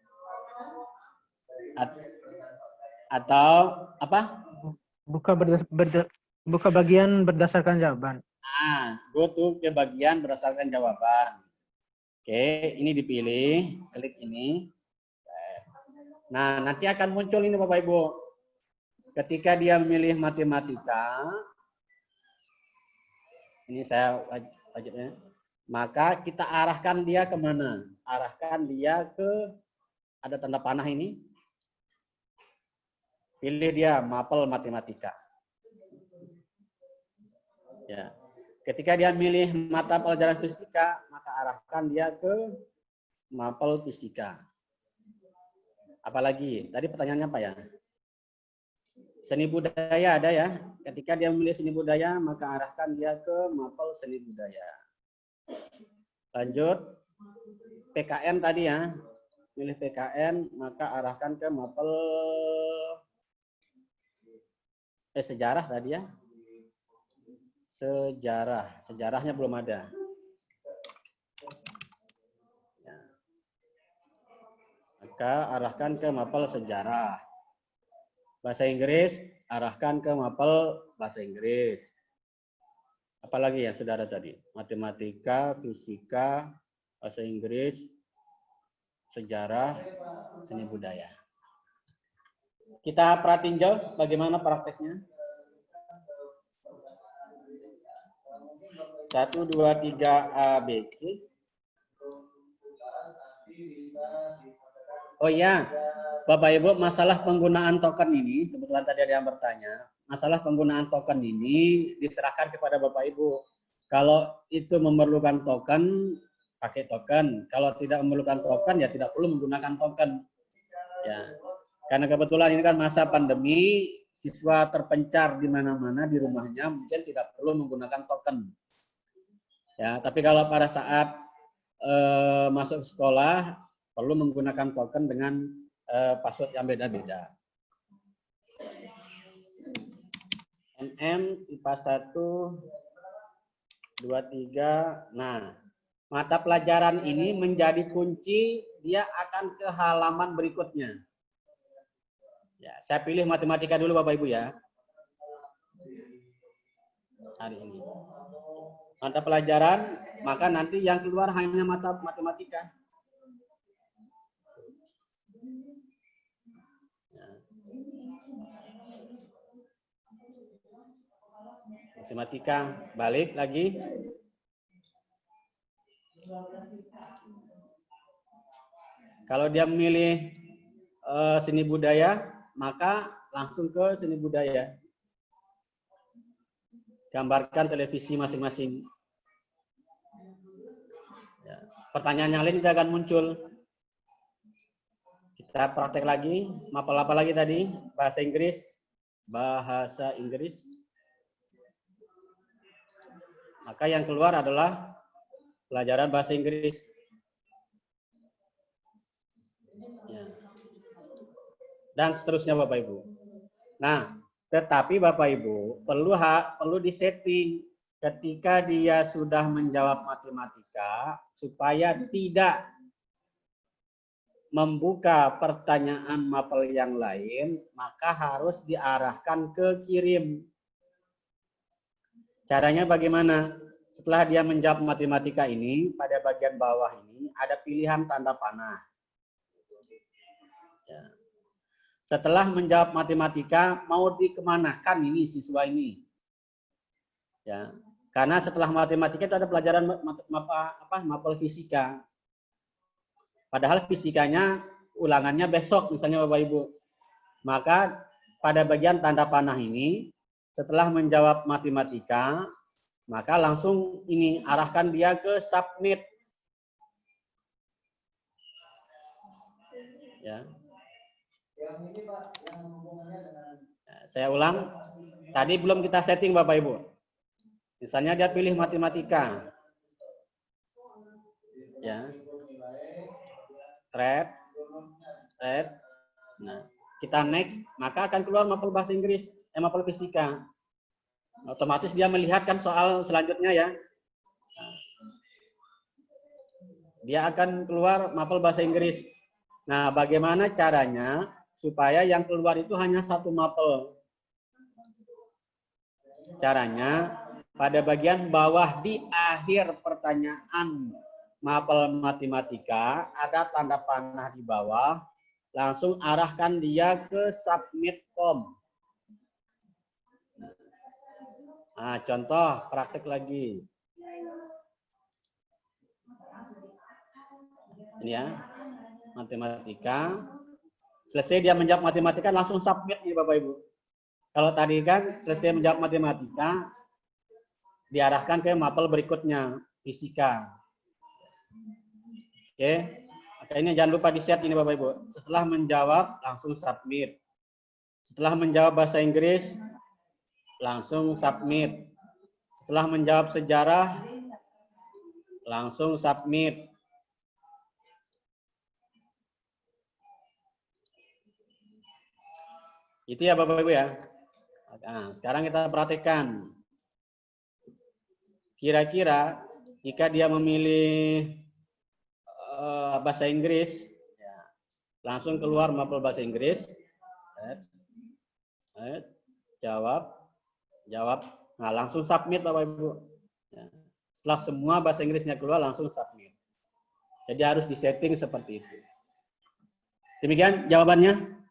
atau apa? Buka bagian berdasarkan jawaban. Nah, go to ke bagian berdasarkan jawaban. Oke, ini dipilih, klik ini. Nah, nanti akan muncul ini Bapak Ibu. Ketika dia memilih matematika, ini saya wajibnya, maka kita arahkan dia kemana? Arahkan dia ke, ada tanda panah ini. Pilih dia mapel matematika. Ya. Ketika dia milih mata pelajaran fisika, maka arahkan dia ke mapel fisika. Apalagi? Tadi pertanyaannya apa ya? Seni budaya ada ya. Ketika dia memilih seni budaya, maka arahkan dia ke mapel seni budaya. Lanjut. PKN tadi ya. Pilih PKN, maka arahkan ke mapel sejarah tadi ya. Sejarah. Sejarahnya belum ada. Ya. Maka arahkan ke mapel sejarah. Bahasa Inggris, arahkan ke mapel bahasa Inggris. Apalagi yang sudah ada tadi? Matematika, fisika, bahasa Inggris, sejarah, seni budaya. Kita pratinjau bagaimana prakteknya. 1, 2, 3, A, B, C. Oh iya, Bapak Ibu, masalah penggunaan token ini, kebetulan tadi ada yang bertanya, masalah penggunaan token ini diserahkan kepada Bapak Ibu. Kalau itu memerlukan token, pakai token. Kalau tidak memerlukan token, ya tidak perlu menggunakan token. Ya, karena kebetulan ini kan masa pandemi, siswa terpencar di mana-mana di rumahnya, mungkin tidak perlu menggunakan token. Ya, tapi kalau pada saat masuk sekolah perlu menggunakan token dengan password yang beda-beda. MM IPA 1 2 3. Nah, mata pelajaran ini menjadi kunci, dia akan ke halaman berikutnya. Ya, saya pilih matematika dulu Bapak Ibu ya. Hari ini. Mata pelajaran, maka nanti yang keluar hanya mata matematika. Ya. Matematika, balik lagi. Kalau dia memilih seni budaya, maka langsung ke seni budaya. Gambarkan televisi masing-masing. Ya. Pertanyaan yang lain tidak akan muncul. Kita praktek lagi. Mapel apa lagi tadi? Bahasa Inggris. Bahasa Inggris. Maka yang keluar adalah pelajaran bahasa Inggris. Ya. Dan seterusnya Bapak Ibu. Nah, tetapi Bapak Ibu perlu disetting ketika dia sudah menjawab matematika supaya tidak membuka pertanyaan mapel yang lain, maka harus diarahkan ke kirim. Caranya bagaimana? Setelah dia menjawab matematika ini, pada bagian bawah ini ada pilihan tanda panah. Ya. Setelah menjawab matematika, mau dikemanakan ini siswa ini? Ya, karena setelah matematika itu ada pelajaran mapel fisika. Padahal fisikanya ulangannya besok, misalnya Bapak Ibu. Maka pada bagian tanda panah ini, setelah menjawab matematika, maka langsung ini arahkan dia ke submit. Ya. Saya ulang, tadi belum kita setting Bapak Ibu. Misalnya dia pilih matematika. Ya. Thread. Nah, kita next, maka akan keluar mapel bahasa Inggris, mapel fisika. Otomatis dia melihatkan soal selanjutnya ya. Dia akan keluar mapel bahasa Inggris. Nah, bagaimana caranya supaya yang keluar itu hanya satu mapel? Caranya pada bagian bawah di akhir pertanyaan mapel matematika ada tanda panah di bawah, langsung arahkan dia ke submit form. Nah, contoh praktek lagi. Ini ya, matematika. Selesai dia menjawab matematika, langsung submit nih Bapak Ibu. Kalau tadi kan selesai menjawab matematika, diarahkan ke mapel berikutnya, fisika. Oke, maka ini jangan lupa di-set ini Bapak Ibu. Setelah menjawab, langsung submit. Setelah menjawab bahasa Inggris, langsung submit. Setelah menjawab sejarah, langsung submit. Itu ya Bapak Ibu ya. Nah, sekarang kita perhatikan. Kira-kira jika dia memilih bahasa Inggris, ya, langsung keluar mapel bahasa Inggris. Jawab. Nah, langsung submit Bapak Ibu. Ya. Setelah semua bahasa Inggrisnya keluar, langsung submit. Jadi harus disetting seperti itu. Demikian jawabannya.